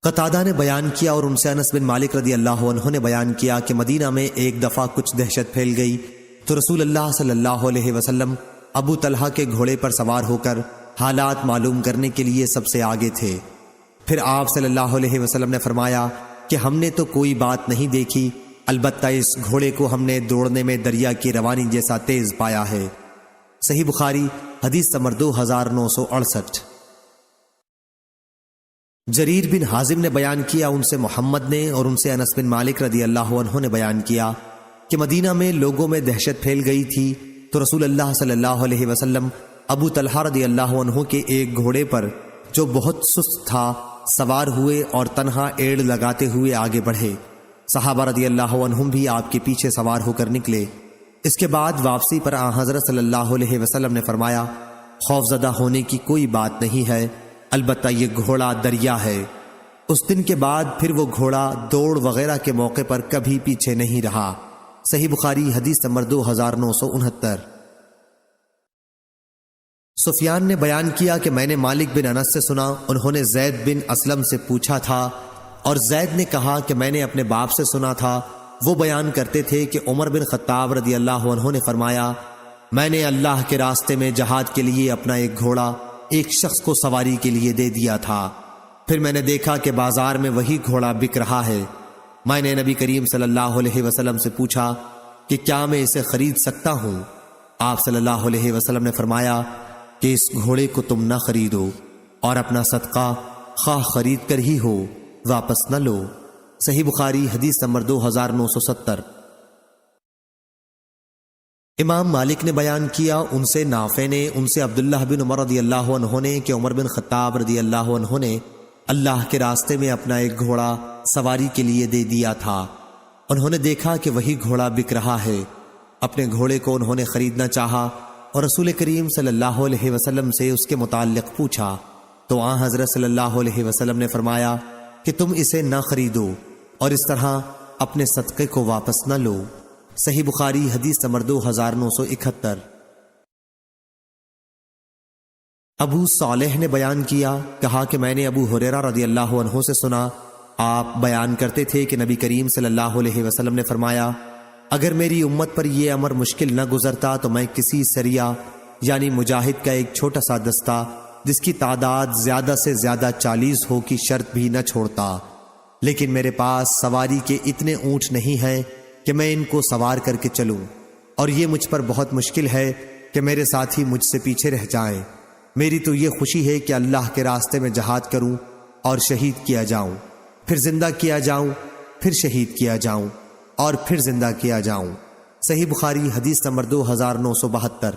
قتادہ نے بیان کیا اور ان سے انس بن مالک رضی اللہ عنہ نے بیان کیا کہ مدینہ میں ایک دفعہ کچھ دہشت پھیل گئی تو رسول اللہ صلی اللہ علیہ وسلم ابو طلحہ کے گھوڑے پر سوار ہو کر حالات معلوم کرنے کے لیے سب سے آگے تھے۔ پھر آپ صلی اللہ علیہ وسلم نے فرمایا کہ ہم نے تو کوئی بات نہیں دیکھی، البتہ اس گھوڑے کو ہم نے دوڑنے میں دریا کی روانی جیسا تیز پایا ہے۔ صحیح بخاری حدیث نمبر 2968۔ جریر بن حازم نے بیان کیا، ان سے محمد نے اور ان سے انس بن مالک رضی اللہ عنہ نے بیان کیا کہ مدینہ میں لوگوں میں دہشت پھیل گئی تھی تو رسول اللہ صلی اللہ علیہ وسلم ابو طلحہ رضی اللہ عنہ کے ایک گھوڑے پر جو بہت سست تھا سوار ہوئے اور تنہا ایڑ لگاتے ہوئے آگے بڑھے۔ صحابہ رضی اللہ عنہم بھی آپ کے پیچھے سوار ہو کر نکلے۔ اس کے بعد واپسی پر حضرت صلی اللہ علیہ وسلم نے فرمایا، خوفزدہ ہونے کی کوئی بات نہیں ہے، البتہ یہ گھوڑا دریا ہے۔ اس دن کے بعد پھر وہ گھوڑا دوڑ وغیرہ کے موقع پر کبھی پیچھے نہیں رہا۔ صحیح بخاری حدیث نمبر 2969۔ سفیان نے بیان کیا کہ میں نے مالک بن انس سے سنا، انہوں نے زید بن اسلم سے پوچھا تھا اور زید نے کہا کہ میں نے اپنے باپ سے سنا تھا، وہ بیان کرتے تھے کہ عمر بن خطاب رضی اللہ عنہ نے فرمایا، میں نے اللہ کے راستے میں جہاد کے لیے اپنا ایک گھوڑا ایک شخص کو سواری کے لیے دے دیا تھا، پھر میں نے دیکھا کہ بازار میں وہی گھوڑا بک رہا ہے۔ میں نے نبی کریم صلی اللہ علیہ وسلم سے پوچھا کہ کیا میں اسے خرید سکتا ہوں؟ آپ صلی اللہ علیہ وسلم نے فرمایا کہ اس گھوڑے کو تم نہ خریدو اور اپنا صدقہ خواہ خرید کر ہی ہو واپس نہ لو۔ صحیح بخاری حدیث نمبر 2970۔ امام مالک نے بیان کیا، ان سے نافع نے، ان سے عبداللہ بن عمر رضی اللہ عنہ نے کہ عمر بن خطاب رضی اللہ عنہ نے اللہ کے راستے میں اپنا ایک گھوڑا سواری کے لیے دے دیا تھا، انہوں نے دیکھا کہ وہی گھوڑا بک رہا ہے، اپنے گھوڑے کو انہوں نے خریدنا چاہا اور رسول کریم صلی اللہ علیہ وسلم سے اس کے متعلق پوچھا تو حضرت صلی اللہ علیہ وسلم نے فرمایا کہ تم اسے نہ خریدو اور اس طرح اپنے صدقے کو واپس نہ لو۔ صحیح بخاری حدیث نمبر 2971۔ ابو صالح نے بیان کیا، کہا کہ میں نے ابو ہریرہ رضی اللہ عنہ سے سنا، آپ بیان کرتے تھے کہ نبی کریم صلی اللہ علیہ وسلم نے فرمایا، اگر میری امت پر یہ امر مشکل نہ گزرتا تو میں کسی سریہ یعنی مجاہد کا ایک چھوٹا سا دستہ جس کی تعداد زیادہ سے زیادہ 40 ہو کی شرط بھی نہ چھوڑتا، لیکن میرے پاس سواری کے اتنے اونٹ نہیں ہیں کہ میں ان کو سوار کر کے چلوں، اور یہ مجھ پر بہت مشکل ہے کہ میرے ساتھی مجھ سے پیچھے رہ جائیں۔ میری تو یہ خوشی ہے کہ اللہ کے راستے میں جہاد کروں اور شہید کیا جاؤں، پھر زندہ کیا جاؤں، پھر شہید کیا جاؤں اور پھر زندہ کیا جاؤں۔ صحیح بخاری حدیث نمبر 2972۔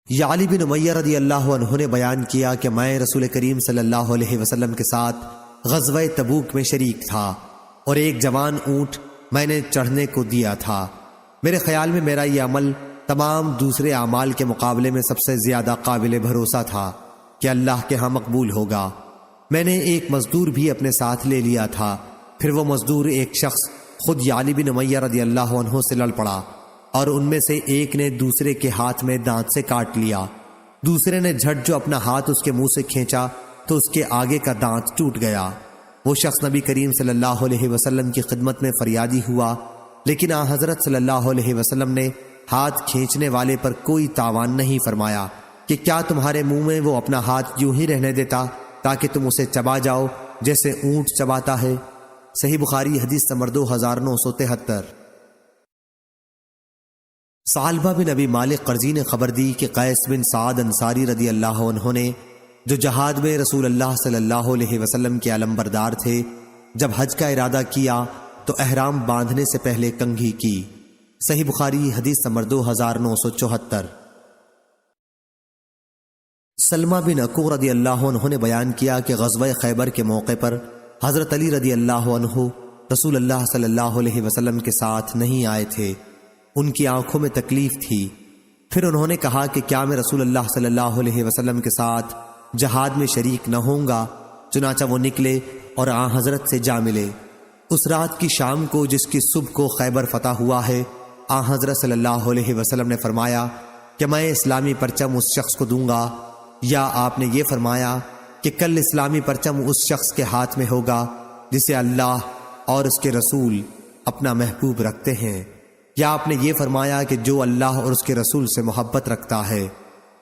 یعلی بن امیہ رضی اللہ عنہ نے بیان کیا کہ میں رسول کریم صلی اللہ علیہ وسلم کے ساتھ غزوہ تبوک میں شریک تھا اور ایک جوان اونٹ میں نے چڑھنے کو دیا تھا۔ میرے خیال میں میرا یہ عمل تمام دوسرے اعمال کے مقابلے میں سب سے زیادہ قابل بھروسہ تھا کہ اللہ کے ہاں مقبول ہوگا۔ میں نے ایک مزدور بھی اپنے ساتھ لے لیا تھا، پھر وہ مزدور ایک شخص خود یعلی بن امیہ رضی اللہ عنہ سے لڑ پڑا اور ان میں سے ایک نے دوسرے کے ہاتھ میں دانت سے کاٹ لیا، دوسرے نے جھٹ جو اپنا ہاتھ اس کے منہ سے کھینچا تو اس کے آگے کا دانت ٹوٹ گیا۔ وہ شخص نبی کریم صلی اللہ علیہ وسلم کی خدمت میں فریادی ہوا، لیکن حضرت صلی اللہ علیہ وسلم نے ہاتھ کھینچنے والے پر کوئی تاوان نہیں فرمایا کہ کیا تمہارے منہ میں وہ اپنا ہاتھ یوں ہی رہنے دیتا تاکہ تم اسے چبا جاؤ جیسے اونٹ چباتا ہے۔ صحیح بخاری حدیث نمبر 2973۔ ثعلبہ بن ابی مالک قرظی نے خبر دی کہ قیس بن سعد انصاری رضی اللہ عنہ نے، جو جہاد میں رسول اللہ صلی اللہ علیہ وسلم کے علم بردار تھے، جب حج کا ارادہ کیا تو احرام باندھنے سے پہلے کنگھی کی۔ صحیح بخاری حدیث نمبر 2974۔ سلمہ بن اکوع رضی اللہ عنہ نے بیان کیا کہ غزوہ خیبر کے موقع پر حضرت علی رضی اللہ عنہ رسول اللہ صلی اللہ علیہ وسلم کے ساتھ نہیں آئے تھے، ان کی آنکھوں میں تکلیف تھی۔ پھر انہوں نے کہا کہ کیا میں رسول اللہ صلی اللہ علیہ وسلم کے ساتھ جہاد میں شریک نہ ہوں گا؟ چنانچہ وہ نکلے اور آن حضرت سے جا ملے۔ اس رات کی شام کو جس کی صبح کو خیبر فتح ہوا ہے، آن حضرت صلی اللہ علیہ وسلم نے فرمایا کہ میں اسلامی پرچم اس شخص کو دوں گا، یا آپ نے یہ فرمایا کہ کل اسلامی پرچم اس شخص کے ہاتھ میں ہوگا جسے اللہ اور اس کے رسول اپنا محبوب رکھتے ہیں، یا آپ نے یہ فرمایا کہ جو اللہ اور اس کے رسول سے محبت رکھتا ہے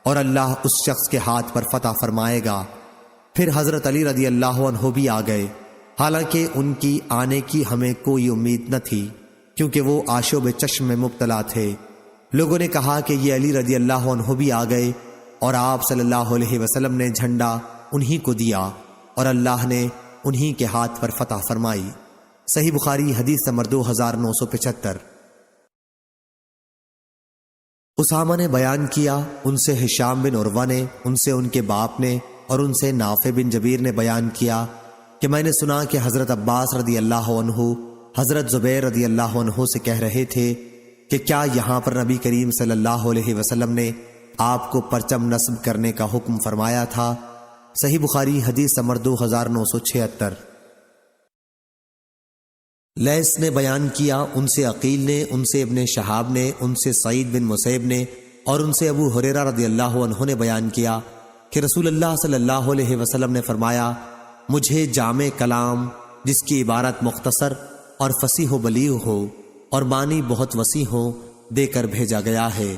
اور اللہ اس شخص کے ہاتھ پر فتح فرمائے گا۔ پھر حضرت علی رضی اللہ عنہ بھی آ گئے، حالانکہ ان کی آنے کی ہمیں کوئی امید نہ تھی کیونکہ وہ آشوب چشم میں مبتلا تھے۔ لوگوں نے کہا کہ یہ علی رضی اللہ عنہ بھی آ گئے، اور آپ صلی اللہ علیہ وسلم نے جھنڈا انہی کو دیا اور اللہ نے انہی کے ہاتھ پر فتح فرمائی۔ صحیح بخاری حدیث نمبر 2975۔ اسامہ نے بیان کیا، ان سے ہشام بن عروہ نے، ان سے ان کے باپ نے، اور ان سے نافع بن جبیر نے بیان کیا کہ میں نے سنا کہ حضرت عباس رضی اللہ عنہ حضرت زبیر رضی اللہ عنہ سے کہہ رہے تھے کہ کیا یہاں پر نبی کریم صلی اللہ علیہ وسلم نے آپ کو پرچم نصب کرنے کا حکم فرمایا تھا؟ صحیح بخاری حدیث نمبر 2976۔ لیث نے بیان کیا، ان سے عقیل نے، ان سے ابن شہاب نے، ان سے سعید بن مسیب نے، اور ان سے ابو ہریرہ رضی اللہ عنہ نے بیان کیا کہ رسول اللہ صلی اللہ علیہ وسلم نے فرمایا، مجھے جامع کلام جس کی عبارت مختصر اور فصیح و بلیغ ہو اور معنی بہت وسیع ہو دے کر بھیجا گیا ہے،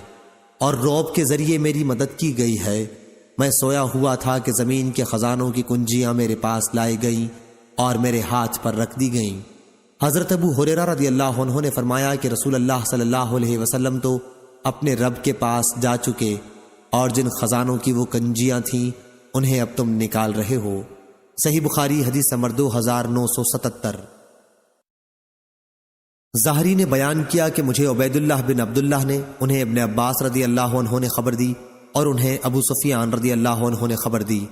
اور رعب کے ذریعے میری مدد کی گئی ہے۔ میں سویا ہوا تھا کہ زمین کے خزانوں کی کنجیاں میرے پاس لائی گئیں اور میرے ہاتھ پر رکھ دی گئیں۔ حضرت ابو ہریرہ رضی اللہ عنہ نے فرمایا کہ رسول اللہ صلی اللہ علیہ وسلم تو اپنے رب کے پاس جا چکے، اور جن خزانوں کی وہ کنجیاں تھیں انہیں اب تم نکال رہے ہو۔ صحیح بخاری حدیث نمبر 2977۔ ظاہری نے بیان کیا کہ مجھے عبید اللہ بن عبداللہ نے، انہیں ابن عباس رضی اللہ عنہ نے خبر دی، اور انہیں ابو سفیان رضی اللہ عنہ نے خبر دی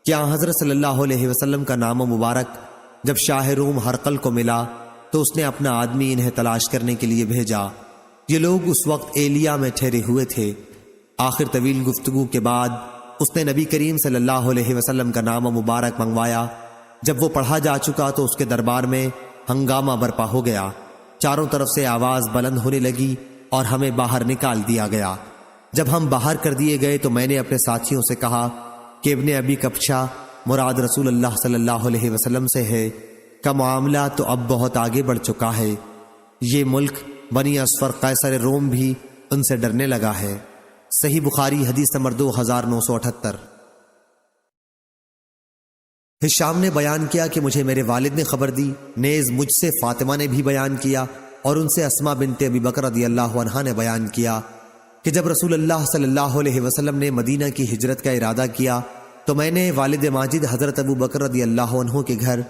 کہ حضرت صلی اللہ علیہ وسلم کا نام مبارک جب شاہ روم ہرقل کو ملا تو اس نے اپنا آدمی انہیں تلاش کرنے کے لیے بھیجا۔ یہ لوگ اس وقت ایلیا میں ٹھہرے ہوئے تھے۔ آخر طویل گفتگو کے بعد اس نے نبی کریم صلی اللہ علیہ وسلم کا نام مبارک منگوایا۔ جب وہ پڑھا جا چکا تو اس کے دربار میں ہنگامہ برپا ہو گیا، چاروں طرف سے آواز بلند ہونے لگی اور ہمیں باہر نکال دیا گیا۔ جب ہم باہر کر دیے گئے تو میں نے اپنے ساتھیوں سے کہا کہ ابن ابی کبشہ مراد رسول اللہ صلی اللہ علیہ وسلم سے ہے، کا معاملہ تو اب بہت آگے بڑھ چکا ہے، یہ ملک بنی اصفر قیصر روم بھی ان سے ڈرنے لگا ہے۔ صحیح بخاری حدیث نمبر 2978۔ ہشام نے بیان کیا کہ مجھے میرے والد نے خبر دی، نیز مجھ سے فاطمہ نے بھی بیان کیا، اور ان سے اسماء بنت ابی بکر رضی اللہ عنہا نے بیان کیا کہ جب رسول اللہ صلی اللہ علیہ وسلم نے مدینہ کی ہجرت کا ارادہ کیا تو میں نے والد ماجد حضرت ابو بکر رضی اللہ عنہ کے گھر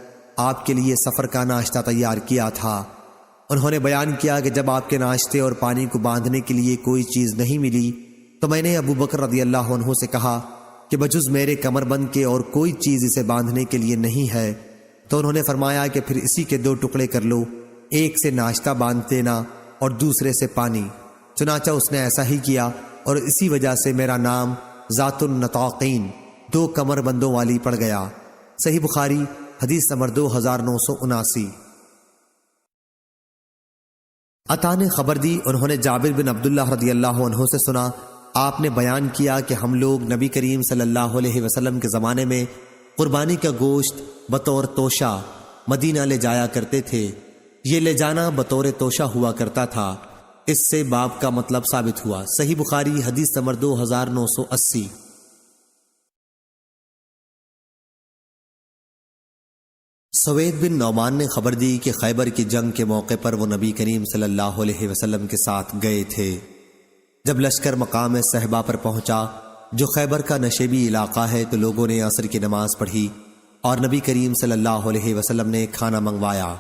آپ کے لیے سفر کا ناشتہ تیار کیا تھا۔ انہوں نے بیان کیا کہ جب آپ کے ناشتے اور پانی کو باندھنے کے لیے کوئی چیز نہیں ملی تو میں نے ابو بکر رضی اللہ عنہ سے کہا کہ بجز میرے کمر بند کے اور کوئی چیز اسے باندھنے کے لیے نہیں ہے، تو انہوں نے فرمایا کہ پھر اسی کے 2 ٹکڑے کر لو، ایک سے ناشتہ باندھ دینا اور دوسرے سے پانی۔ چنانچہ اس نے ایسا ہی کیا، اور اسی وجہ سے میرا نام ذات النطاقین 2 کمر بندوں والی پڑ گیا۔ صحیح بخاری حدیث نمبر 2979۔ عطا نے خبر دی، انہوں نے جابر بن عبداللہ رضی اللہ عنہ سے سنا، آپ نے بیان کیا کہ ہم لوگ نبی کریم صلی اللہ علیہ وسلم کے زمانے میں قربانی کا گوشت بطور توشہ مدینہ لے جایا کرتے تھے۔ یہ لے جانا بطور توشہ ہوا کرتا تھا، اس سے باب کا مطلب ثابت ہوا۔ صحیح بخاری حدیث نمبر 2980۔ سوید بن نعمان نے خبر دی کہ خیبر کی جنگ کے موقع پر وہ نبی کریم صلی اللہ علیہ وسلم کے ساتھ گئے تھے۔ جب لشکر مقام صحبہ پر پہنچا جو خیبر کا نشیبی علاقہ ہے تو لوگوں نے عصر کی نماز پڑھی اور نبی کریم صلی اللہ علیہ وسلم نے کھانا منگوایا۔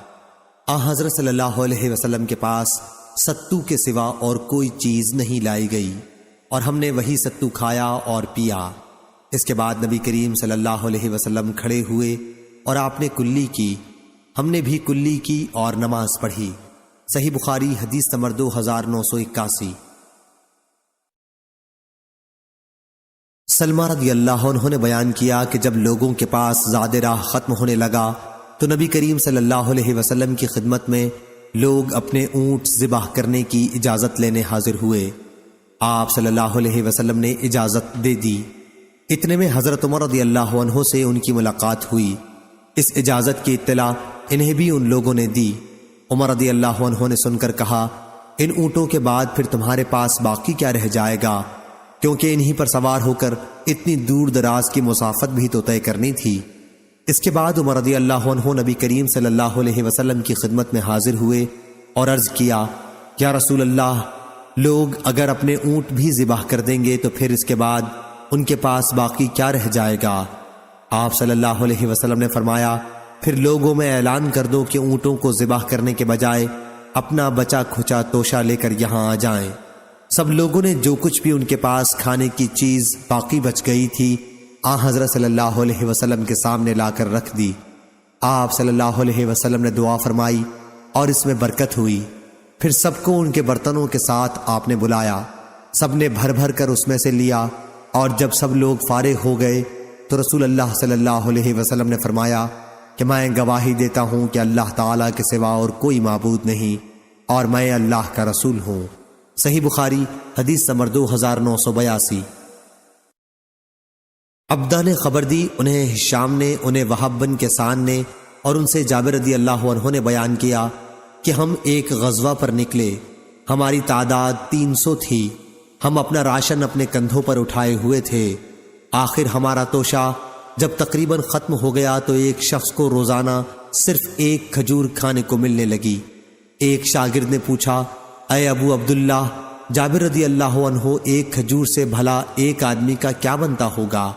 حضرت صلی اللہ علیہ وسلم کے پاس ستو کے سوا اور کوئی چیز نہیں لائی گئی اور ہم نے وہی ستو کھایا اور پیا۔ اس کے بعد نبی کریم صلی اللہ علیہ وسلم کھڑے ہوئے اور آپ نے کلی کی، ہم نے بھی کلی کی اور نماز پڑھی۔ صحیح بخاری حدیث نمبر 2981۔ سلمہ رضی اللہ عنہ نے بیان کیا کہ جب لوگوں کے پاس زاد راہ ختم ہونے لگا تو نبی کریم صلی اللہ علیہ وسلم کی خدمت میں لوگ اپنے اونٹ ذبح کرنے کی اجازت لینے حاضر ہوئے۔ آپ صلی اللہ علیہ وسلم نے اجازت دے دی۔ اتنے میں حضرت عمر رضی اللہ عنہ سے ان کی ملاقات ہوئی۔ اس اجازت کی اطلاع انہیں بھی ان لوگوں نے دی۔ عمر رضی اللہ عنہ نے سن کر کہا، ان اونٹوں کے بعد پھر تمہارے پاس باقی کیا رہ جائے گا، کیونکہ انہی پر سوار ہو کر اتنی دور دراز کی مسافت بھی تو طے کرنی تھی۔ اس کے بعد عمر رضی اللہ عنہ نبی کریم صلی اللہ علیہ وسلم کی خدمت میں حاضر ہوئے اور عرض کیا، یا رسول اللہ، لوگ اگر اپنے اونٹ بھی ذبح کر دیں گے تو پھر اس کے بعد ان کے پاس باقی کیا رہ جائے گا؟ آپ صلی اللہ علیہ وسلم نے فرمایا، پھر لوگوں میں اعلان کر دو کہ اونٹوں کو ذبح کرنے کے بجائے اپنا بچا کھچا توشہ لے کر یہاں آ جائیں۔ سب لوگوں نے جو کچھ بھی ان کے پاس کھانے کی چیز باقی بچ گئی تھی حضرت صلی اللہ علیہ وسلم کے سامنے لا کر رکھ دی۔ آپ صلی اللہ علیہ وسلم نے دعا فرمائی اور اس میں برکت ہوئی۔ پھر سب کو ان کے برتنوں کے ساتھ آپ نے بلایا، سب نے بھر بھر کر اس میں سے لیا، اور جب سب لوگ فارغ ہو گئے تو رسول اللہ صلی اللہ علیہ وسلم نے فرمایا کہ میں گواہی دیتا ہوں کہ اللہ تعالیٰ کے سوا اور کوئی معبود نہیں، اور میں اللہ کا رسول ہوں۔ صحیح بخاری حدیث نمبر 2982۔ عبدہ نے خبر دی، انہیں ہشام نے، انہیں وہب بن کیسان نے، اور ان سے جابر رضی اللہ عنہ نے بیان کیا کہ ہم ایک غزوہ پر نکلے، ہماری تعداد 300 تھی، ہم اپنا راشن اپنے کندھوں پر اٹھائے ہوئے تھے۔ آخر ہمارا توشہ جب تقریباً ختم ہو گیا تو ایک شخص کو روزانہ صرف ایک کھجور کھانے کو ملنے لگی۔ ایک شاگرد نے پوچھا، اے ابو عبداللہ، جابر رضی اللہ عنہ ایک کھجور سے بھلا ایک آدمی کا کیا بنتا ہوگا؟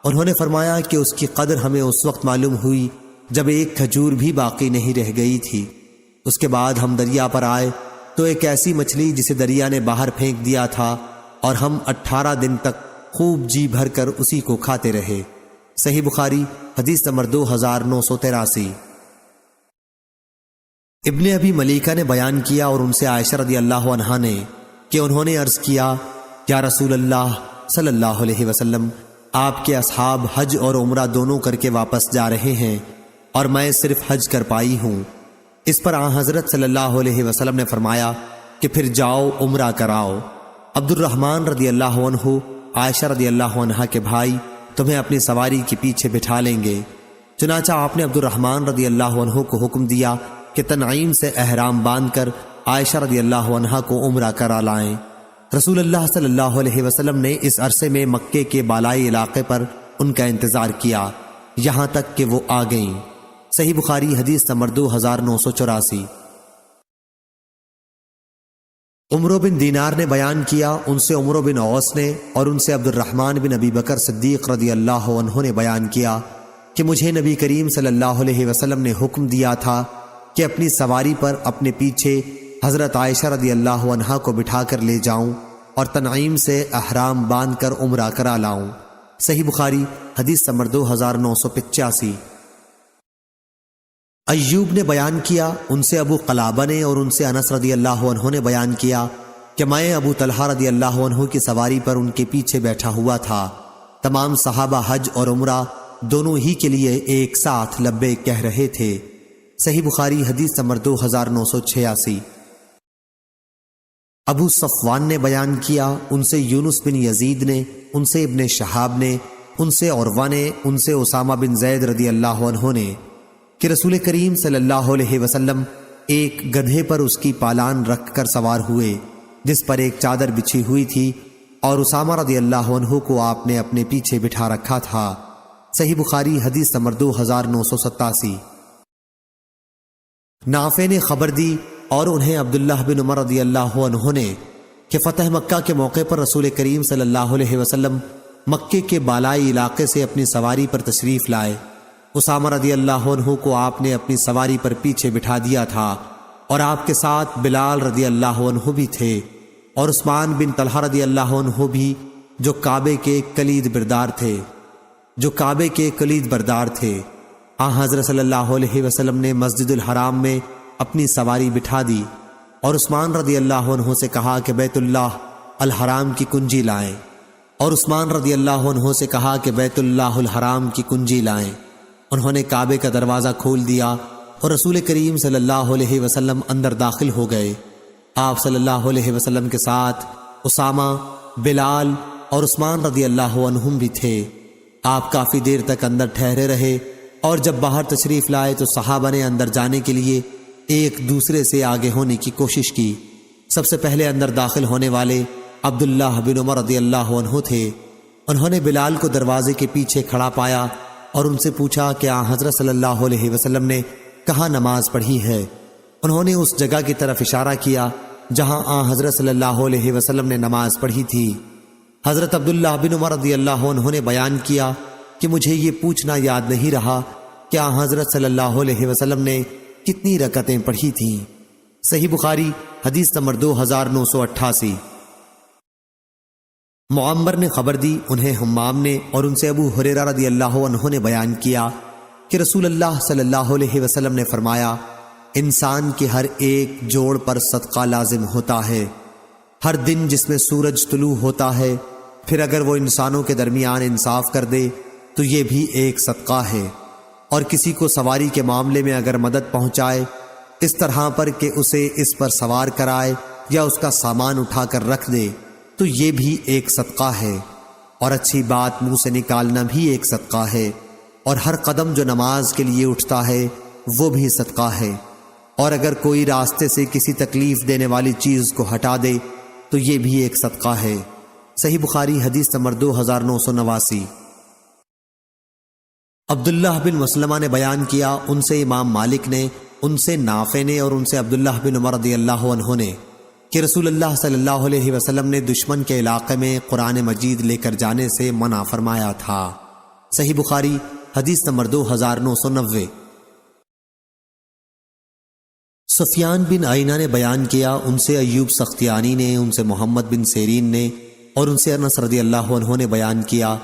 انہوں نے فرمایا کہ اس کی قدر ہمیں اس وقت معلوم ہوئی جب ایک کھجور بھی باقی نہیں رہ گئی تھی۔ اس کے بعد ہم دریا پر آئے تو ایک ایسی مچھلی جسے دریا نے باہر پھینک دیا تھا، اور ہم 18 دن تک خوب جی بھر کر اسی کو کھاتے رہے۔ صحیح بخاری حدیث نمبر 2983۔ ابن ابی ملیکہ نے بیان کیا اور ان سے عائشہ رضی اللہ عنہا نے کہ انہوں نے عرض کیا، یا رسول اللہ صلی اللہ علیہ وسلم، آپ کے اصحاب حج اور عمرہ دونوں کر کے واپس جا رہے ہیں اور میں صرف حج کر پائی ہوں۔ اس پر حضرت صلی اللہ علیہ وسلم نے فرمایا کہ پھر جاؤ عمرہ کراؤ۔ عبد الرحمن رضی اللہ عنہ، عائشہ رضی اللہ عنہا کے بھائی، تمہیں اپنی سواری کے پیچھے بٹھا لیں گے۔ چنانچہ آپ نے عبد الرحمن رضی اللہ عنہ کو حکم دیا کہ تنعیم سے احرام باندھ کر عائشہ رضی اللہ عنہا کو عمرہ کرا لائیں۔ رسول اللہ صلی اللہ علیہ وسلم نے اس عرصے میں مکے کے بالائی علاقے پر ان کا انتظار کیا یہاں تک کہ وہ آ گئیں۔ صحیح بخاری حدیث نمبر 2984۔ عمرو بن دینار نے بیان کیا، ان سے عمرو بن عوس نے، اور ان سے عبد الرحمن بن ابی بکر صدیق رضی اللہ عنہ نے بیان کیا کہ مجھے نبی کریم صلی اللہ علیہ وسلم نے حکم دیا تھا کہ اپنی سواری پر اپنے پیچھے حضرت عائشہ رضی اللہ عنہا کو بٹھا کر لے جاؤں اور تنعیم سے احرام باندھ کر عمرہ کرا لاؤں۔ صحیح بخاری حدیث نمبر 2985۔ ایوب نے بیان کیا، ان سے ابو قلابہ نے، اور ان سے انس رضی اللہ عنہ نے بیان کیا کہ میں ابو طلحہ رضی اللہ عنہ کی سواری پر ان کے پیچھے بیٹھا ہوا تھا۔ تمام صحابہ حج اور عمرہ دونوں ہی کے لیے ایک ساتھ لبیک کہہ رہے تھے۔ صحیح بخاری حدیث نمبر 2986۔ ابو صفوان نے بیان کیا، ان سے یونس بن یزید نے، ان سے ابن شہاب نے، ان سے عروہ نے، ان سے اسامہ بن زید رضی اللہ عنہ نے کہ رسول کریم صلی اللہ علیہ وسلم ایک گدھے پر اس کی پالان رکھ کر سوار ہوئے جس پر ایک چادر بچھی ہوئی تھی، اور اسامہ رضی اللہ عنہ کو آپ نے اپنے پیچھے بٹھا رکھا تھا۔ صحیح بخاری حدیث نمبر 2987۔ نافع نے خبر دی اور انہیں عبداللہ بن عمر رضی اللہ عنہ نے کہ فتح مکہ کے موقع پر رسول کریم صلی اللہ علیہ وسلم مکے کے بالائی علاقے سے اپنی سواری پر تشریف لائے اسامہ رضی اللہ عنہ کو آپ نے اپنی سواری پر پیچھے بٹھا دیا تھا اور آپ کے ساتھ بلال رضی اللہ عنہ بھی تھے اور عثمان بن طلحہ رضی اللہ عنہ بھی جو کعبے کے کلید بردار تھے حضرت صلی اللہ علیہ وسلم نے مسجد الحرام میں اپنی سواری بٹھا دی اور عثمان رضی اللہ عنہ سے کہا کہ بیت اللہ الحرام کی کنجی لائیں انہوں نے کعبے کا دروازہ کھول دیا اور رسول کریم صلی اللہ علیہ وسلم اندر داخل ہو گئے۔ آپ صلی اللہ علیہ وسلم کے ساتھ اسامہ، بلال اور عثمان رضی اللہ عنہم بھی تھے۔ آپ کافی دیر تک اندر ٹھہرے رہے اور جب باہر تشریف لائے تو صحابہ نے اندر جانے کے لیے ایک دوسرے سے آگے ہونے کی کوشش کی۔ سب سے پہلے اندر داخل ہونے والے عبداللہ بن عمر رضی اللہ عنہ تھے۔ انہوں نے بلال کو دروازے کے پیچھے کھڑا پایا اور ان سے پوچھا کہ حضرت صلی اللہ علیہ وسلم نے کہاں نماز پڑھی ہے۔ انہوں نے اس جگہ کی طرف اشارہ کیا جہاں حضرت صلی اللہ علیہ وسلم نے نماز پڑھی تھی۔ حضرت عبداللہ بن عمر رضی اللہ عنہ نے بیان کیا کہ مجھے یہ پوچھنا یاد نہیں رہا کہ حضرت صلی اللہ علیہ وسلم نے کتنی رکعتیں پڑھی تھیں۔ صحیح بخاری حدیث نمبر 2988۔ معمر نے خبر دی، انہیں حمام نے اور ان سے ابو ہریرہ رضی اللہ عنہ نے بیان کیا کہ رسول اللہ صلی اللہ علیہ وسلم نے فرمایا، انسان کے ہر ایک جوڑ پر صدقہ لازم ہوتا ہے ہر دن جس میں سورج طلوع ہوتا ہے، پھر اگر وہ انسانوں کے درمیان انصاف کر دے تو یہ بھی ایک صدقہ ہے، اور کسی کو سواری کے معاملے میں اگر مدد پہنچائے اس طرح پر کہ اسے اس پر سوار کرائے یا اس کا سامان اٹھا کر رکھ دے تو یہ بھی ایک صدقہ ہے، اور اچھی بات منہ سے نکالنا بھی ایک صدقہ ہے، اور ہر قدم جو نماز کے لیے اٹھتا ہے وہ بھی صدقہ ہے، اور اگر کوئی راستے سے کسی تکلیف دینے والی چیز کو ہٹا دے تو یہ بھی ایک صدقہ ہے۔ صحیح بخاری حدیث نمبر 2989۔ عبداللہ بن مسلمہ نے بیان کیا، ان سے امام مالک نے، ان سے نافع نے اور ان سے عبداللہ بن عمر رضی اللہ عنہ نے کہ رسول اللہ صلی اللہ علیہ وسلم نے دشمن کے علاقے میں قرآن مجید لے کر جانے سے منع فرمایا تھا۔ صحیح بخاری حدیث نمبر 2990۔ سفیان بن عینہ نے بیان کیا، ان سے ایوب سختیانی نے، ان سے محمد بن سیرین نے اور ان سے انس رضی اللہ عنہ نے بیان کیا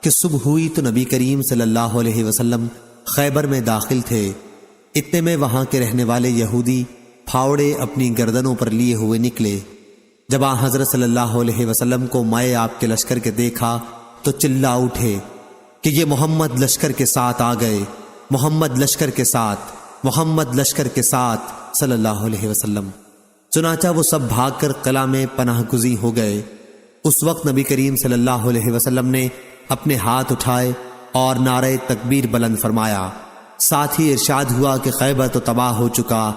کہ صبح ہوئی تو نبی کریم صلی اللہ علیہ وسلم خیبر میں داخل تھے۔ اتنے میں وہاں کے رہنے والے یہودی پھاوڑے اپنی گردنوں پر لیے ہوئے نکلے۔ جب حضرت صلی اللہ علیہ وسلم کو مائے آپ کے لشکر کے دیکھا تو چلا اٹھے کہ یہ محمد لشکر کے ساتھ آ گئے، محمد لشکر کے ساتھ، محمد لشکر کے ساتھ صلی اللہ علیہ وسلم۔ چنانچہ وہ سب بھاگ کر قلعہ میں پناہ گزیں ہو گئے۔ اس وقت نبی کریم صلی اللہ علیہ وسلم نے اپنے ہاتھ اٹھائے اور نعرہ تکبیر بلند فرمایا۔ ساتھ ہی ارشاد ہوا کہ خیبر تو تباہ ہو چکا،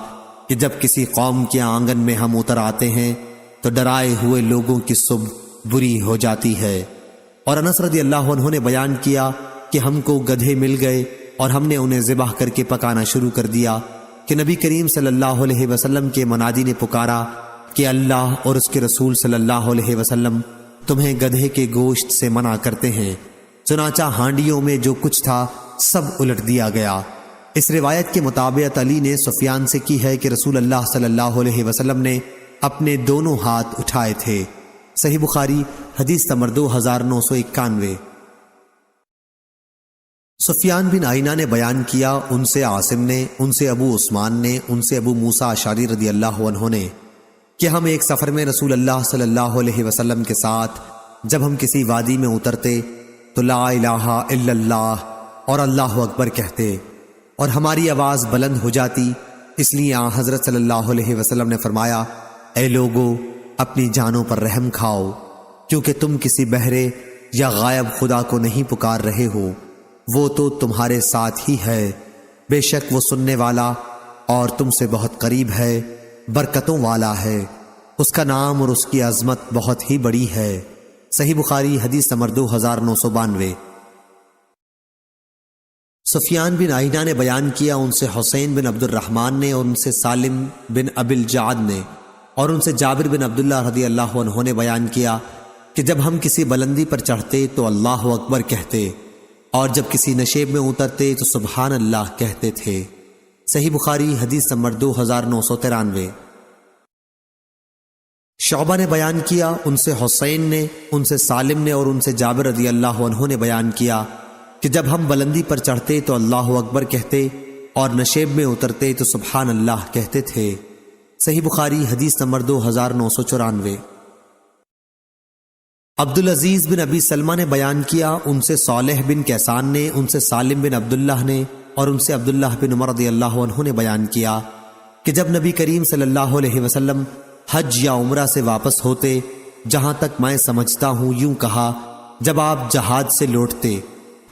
کہ جب کسی قوم کے آنگن میں ہم اتر آتے ہیں تو ڈرائے ہوئے لوگوں کی صبح بری ہو جاتی ہے۔ اور انس رضی اللہ عنہ نے بیان کیا کہ ہم کو گدھے مل گئے اور ہم نے انہیں ذبح کر کے پکانا شروع کر دیا کہ نبی کریم صلی اللہ علیہ وسلم کے منادی نے پکارا کہ اللہ اور اس کے رسول صلی اللہ علیہ وسلم تمہیں گدھے کے گوشت سے منع کرتے ہیں۔ چنانچہ ہانڈیوں میں جو کچھ تھا سب الٹ دیا گیا۔ اس روایت کے مطابق علی نے سفیان سے کی ہے کہ رسول اللہ صلی اللہ علیہ وسلم نے اپنے دونوں ہاتھ اٹھائے تھے۔ صحیح بخاری حدیث نمبر 2991۔ سفیان بن عینہ نے بیان کیا، ان سے عاصم نے، ان سے ابو عثمان نے، ان سے ابو موسیٰ اشعری رضی اللہ عنہ نے کہ ہم ایک سفر میں رسول اللہ صلی اللہ علیہ وسلم کے ساتھ جب ہم کسی وادی میں اترتے تو لا الہ الا اللہ اور اللہ اکبر کہتے اور ہماری آواز بلند ہو جاتی، اس لیے حضرت صلی اللہ علیہ وسلم نے فرمایا، اے لوگو اپنی جانوں پر رحم کھاؤ، کیونکہ تم کسی بہرے یا غائب خدا کو نہیں پکار رہے ہو، وہ تو تمہارے ساتھ ہی ہے، بے شک وہ سننے والا اور تم سے بہت قریب ہے، برکتوں والا ہے، اس کا نام اور اس کی عظمت بہت ہی بڑی ہے۔ صحیح بخاری حدیث نمبر 2992۔ سفیان بن عینہ نے بیان کیا، ان سے حسین بن عبد الرحمن نے اور ان سے سالم بن ابی الجعد نے اور ان سے جابر بن عبداللہ رضی اللہ عنہ نے بیان کیا کہ جب ہم کسی بلندی پر چڑھتے تو اللہ اکبر کہتے اور جب کسی نشیب میں اترتے تو سبحان اللہ کہتے تھے۔ صحیح بخاری حدیث نمبر 2993۔ شعبہ نے بیان کیا، ان سے حسین نے، ان سے سالم نے اور ان سے جابر رضی اللہ عنہ نے بیان کیا کہ جب ہم بلندی پر چڑھتے تو اللہ اکبر کہتے اور نشیب میں اترتے تو سبحان اللہ کہتے تھے۔ صحیح بخاری حدیث نمبر 2994۔ عبدالعزیز بن ابی سلمہ نے بیان کیا، ان سے صالح بن کیسان نے، ان سے سالم بن عبداللہ نے اور ان سے عبداللہ بن عمر رضی اللہ عنہ نے بیان کیا کہ جب نبی کریم صلی اللہ علیہ وسلم حج یا عمرہ سے واپس ہوتے، جہاں تک میں سمجھتا ہوں یوں کہا، جب آپ جہاد سے لوٹتے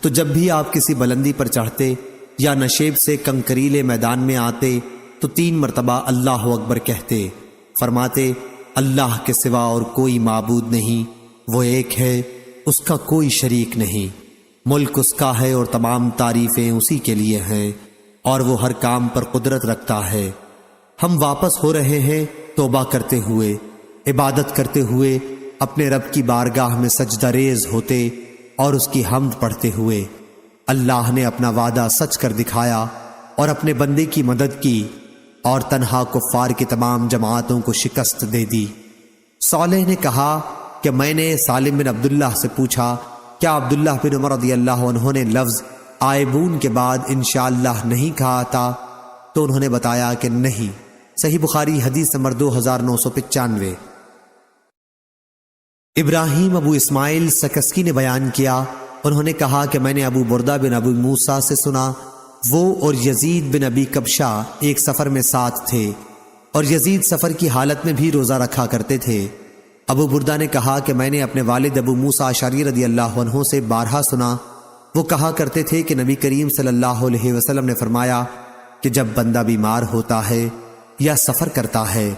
تو جب بھی آپ کسی بلندی پر چڑھتے یا نشیب سے کنکریلے میدان میں آتے تو 3 مرتبہ اللہ اکبر کہتے، فرماتے اللہ کے سوا اور کوئی معبود نہیں، وہ ایک ہے، اس کا کوئی شریک نہیں، ملک اس کا ہے اور تمام تعریفیں اسی کے لیے ہیں، اور وہ ہر کام پر قدرت رکھتا ہے۔ ہم واپس ہو رہے ہیں توبہ کرتے ہوئے، عبادت کرتے ہوئے، اپنے رب کی بارگاہ میں سجدہ ریز ہوتے اور اس کی حمد پڑھتے ہوئے۔ اللہ نے اپنا وعدہ سچ کر دکھایا اور اپنے بندے کی مدد کی اور تنہا کفار کی تمام جماعتوں کو شکست دے دی۔ صالح نے کہا کہ میں نے سالم بن عبداللہ سے پوچھا، کیا عبداللہ بن عمر رضی اللہ عنہ نے لفظ آئبون کے بعد انشاءاللہ نہیں کہا تھا؟ تو انہوں نے بتایا کہ نہیں۔ صحیح بخاری حدیث نمبر 2995۔ ابراہیم ابو اسماعیل سکسکی نے بیان کیا، انہوں نے کہا کہ میں نے ابو بردہ بن ابو موسیٰ سے سنا، وہ اور یزید بن ابی کبشہ ایک سفر میں ساتھ تھے اور یزید سفر کی حالت میں بھی روزہ رکھا کرتے تھے۔ ابو بردہ نے کہا کہ میں نے اپنے والد ابو موسیٰ اشعری رضی اللہ عنہ سے بارہا سنا، وہ کہا کرتے تھے کہ نبی کریم صلی اللہ علیہ وسلم نے فرمایا کہ جب بندہ بیمار ہوتا ہے یا سفر کرتا ہے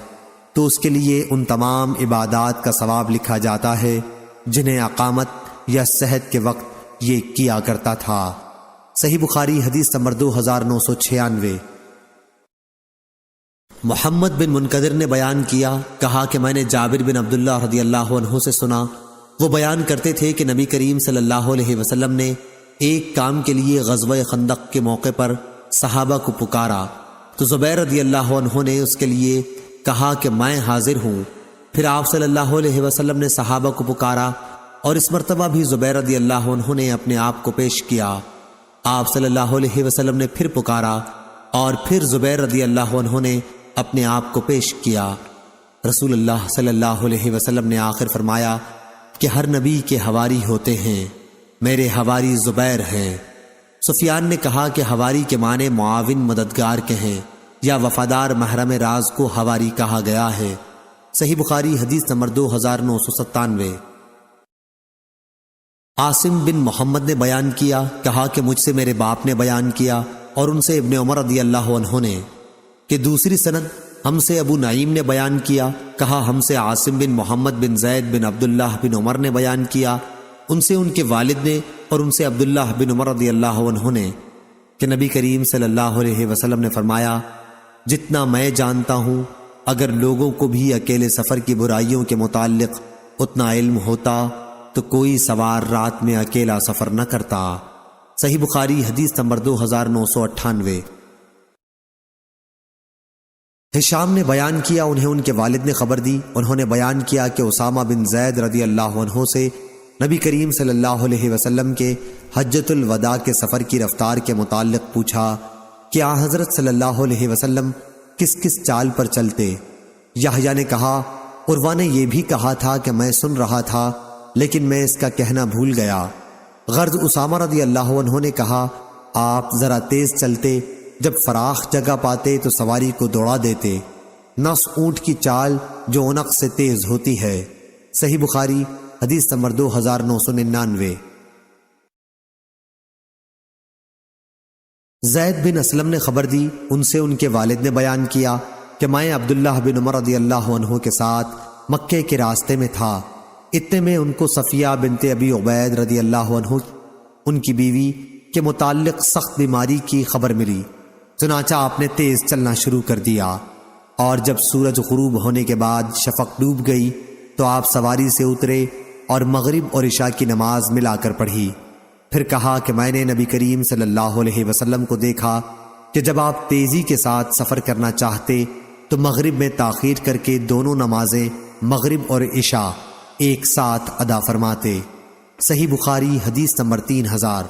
تو اس کے لیے ان تمام عبادات کا ثواب لکھا جاتا ہے جنہیں اقامت یا صحت کے وقت یہ کیا کرتا تھا۔ صحیح بخاری حدیث نمبر 2996۔ محمد بن منقدر نے بیان کیا، کہا کہ میں نے جابر بن عبداللہ رضی اللہ عنہ سے سنا، وہ بیان کرتے تھے کہ نبی کریم صلی اللہ علیہ وسلم نے ایک کام کے لیے غزوہ خندق کے موقع پر صحابہ کو پکارا تو زبیر رضی اللہ عنہ نے اس کے لیے کہا کہ میں حاضر ہوں۔ پھر آپ صلی اللہ علیہ وسلم نے صحابہ کو پکارا اور اس مرتبہ بھی زبیر رضی اللہ عنہ نے اپنے آپ کو پیش کیا۔ آپ صلی اللہ علیہ وسلم نے پھر پکارا اور پھر زبیر رضی اللہ عنہ نے اپنے آپ کو پیش کیا۔ رسول اللہ صلی اللہ علیہ وسلم نے آخر فرمایا کہ ہر نبی کے حواری ہوتے ہیں، میرے حواری زبیر ہیں۔ سفیان نے کہا کہ حواری کے معنی معاون مددگار کے ہیں یا وفادار محرم راز کو حواری کہا گیا ہے۔ صحیح بخاری حدیث نمبر 2997۔ عاصم بن محمد نے بیان کیا، کہا کہ مجھ سے میرے باپ نے بیان کیا اور ان سے ابن عمر رضی اللہ عنہ نے، کہ دوسری سند ہم سے ابو نعیم نے بیان کیا، کہا ہم سے عاصم بن محمد بن زید بن عبداللہ بن عمر نے بیان کیا، ان سے ان کے والد نے اور ان سے عبداللہ بن عمر رضی اللہ عنہ نے، کہ نبی کریم صلی اللہ علیہ وسلم نے فرمایا، جتنا میں جانتا ہوں اگر لوگوں کو بھی اکیلے سفر کی برائیوں کے متعلق اتنا علم ہوتا تو کوئی سوار رات میں اکیلا سفر نہ کرتا۔ صحیح بخاری حدیث نمبر 2998۔ ہشام نے بیان کیا، انہیں ان کے والد نے خبر دی، انہوں نے بیان کیا کہ اسامہ بن زید رضی اللہ عنہ سے نبی کریم صلی اللہ علیہ وسلم کے حجۃ الوداع کے سفر کی رفتار کے متعلق پوچھا کہ آن حضرت صلی اللہ علیہ وسلم کس کس چال پر چلتے؟ یحییٰ نے کہا، عروہ نے یہ بھی کہا تھا کہ میں سن رہا تھا لیکن میں اس کا کہنا بھول گیا۔ غرض اسامہ رضی اللہ عنہ نے کہا، آپ ذرا تیز چلتے، جب فراخ جگہ پاتے تو سواری کو دوڑا دیتے، نص اونٹ کی چال جو عنق سے تیز ہوتی ہے۔ صحیح بخاری حدیث نمبر 2999۔ زید بن اسلم نے خبر دی، ان سے ان کے والد نے بیان کیا کہ میں عبداللہ بن عمر رضی اللہ عنہ کے ساتھ مکے کے راستے میں تھا، اتنے میں ان کو صفیہ بنت ابی عبید رضی اللہ عنہ ان کی بیوی کے متعلق سخت بیماری کی خبر ملی، چنانچہ آپ نے تیز چلنا شروع کر دیا، اور جب سورج غروب ہونے کے بعد شفق ڈوب گئی تو آپ سواری سے اترے اور مغرب اور عشاء کی نماز ملا کر پڑھی۔ پھر کہا کہ میں نے نبی کریم صلی اللہ علیہ وسلم کو دیکھا کہ جب آپ تیزی کے ساتھ سفر کرنا چاہتے تو مغرب میں تاخیر کر کے دونوں نمازیں مغرب اور عشاء ایک ساتھ ادا فرماتے۔ صحیح بخاری حدیث نمبر 3000۔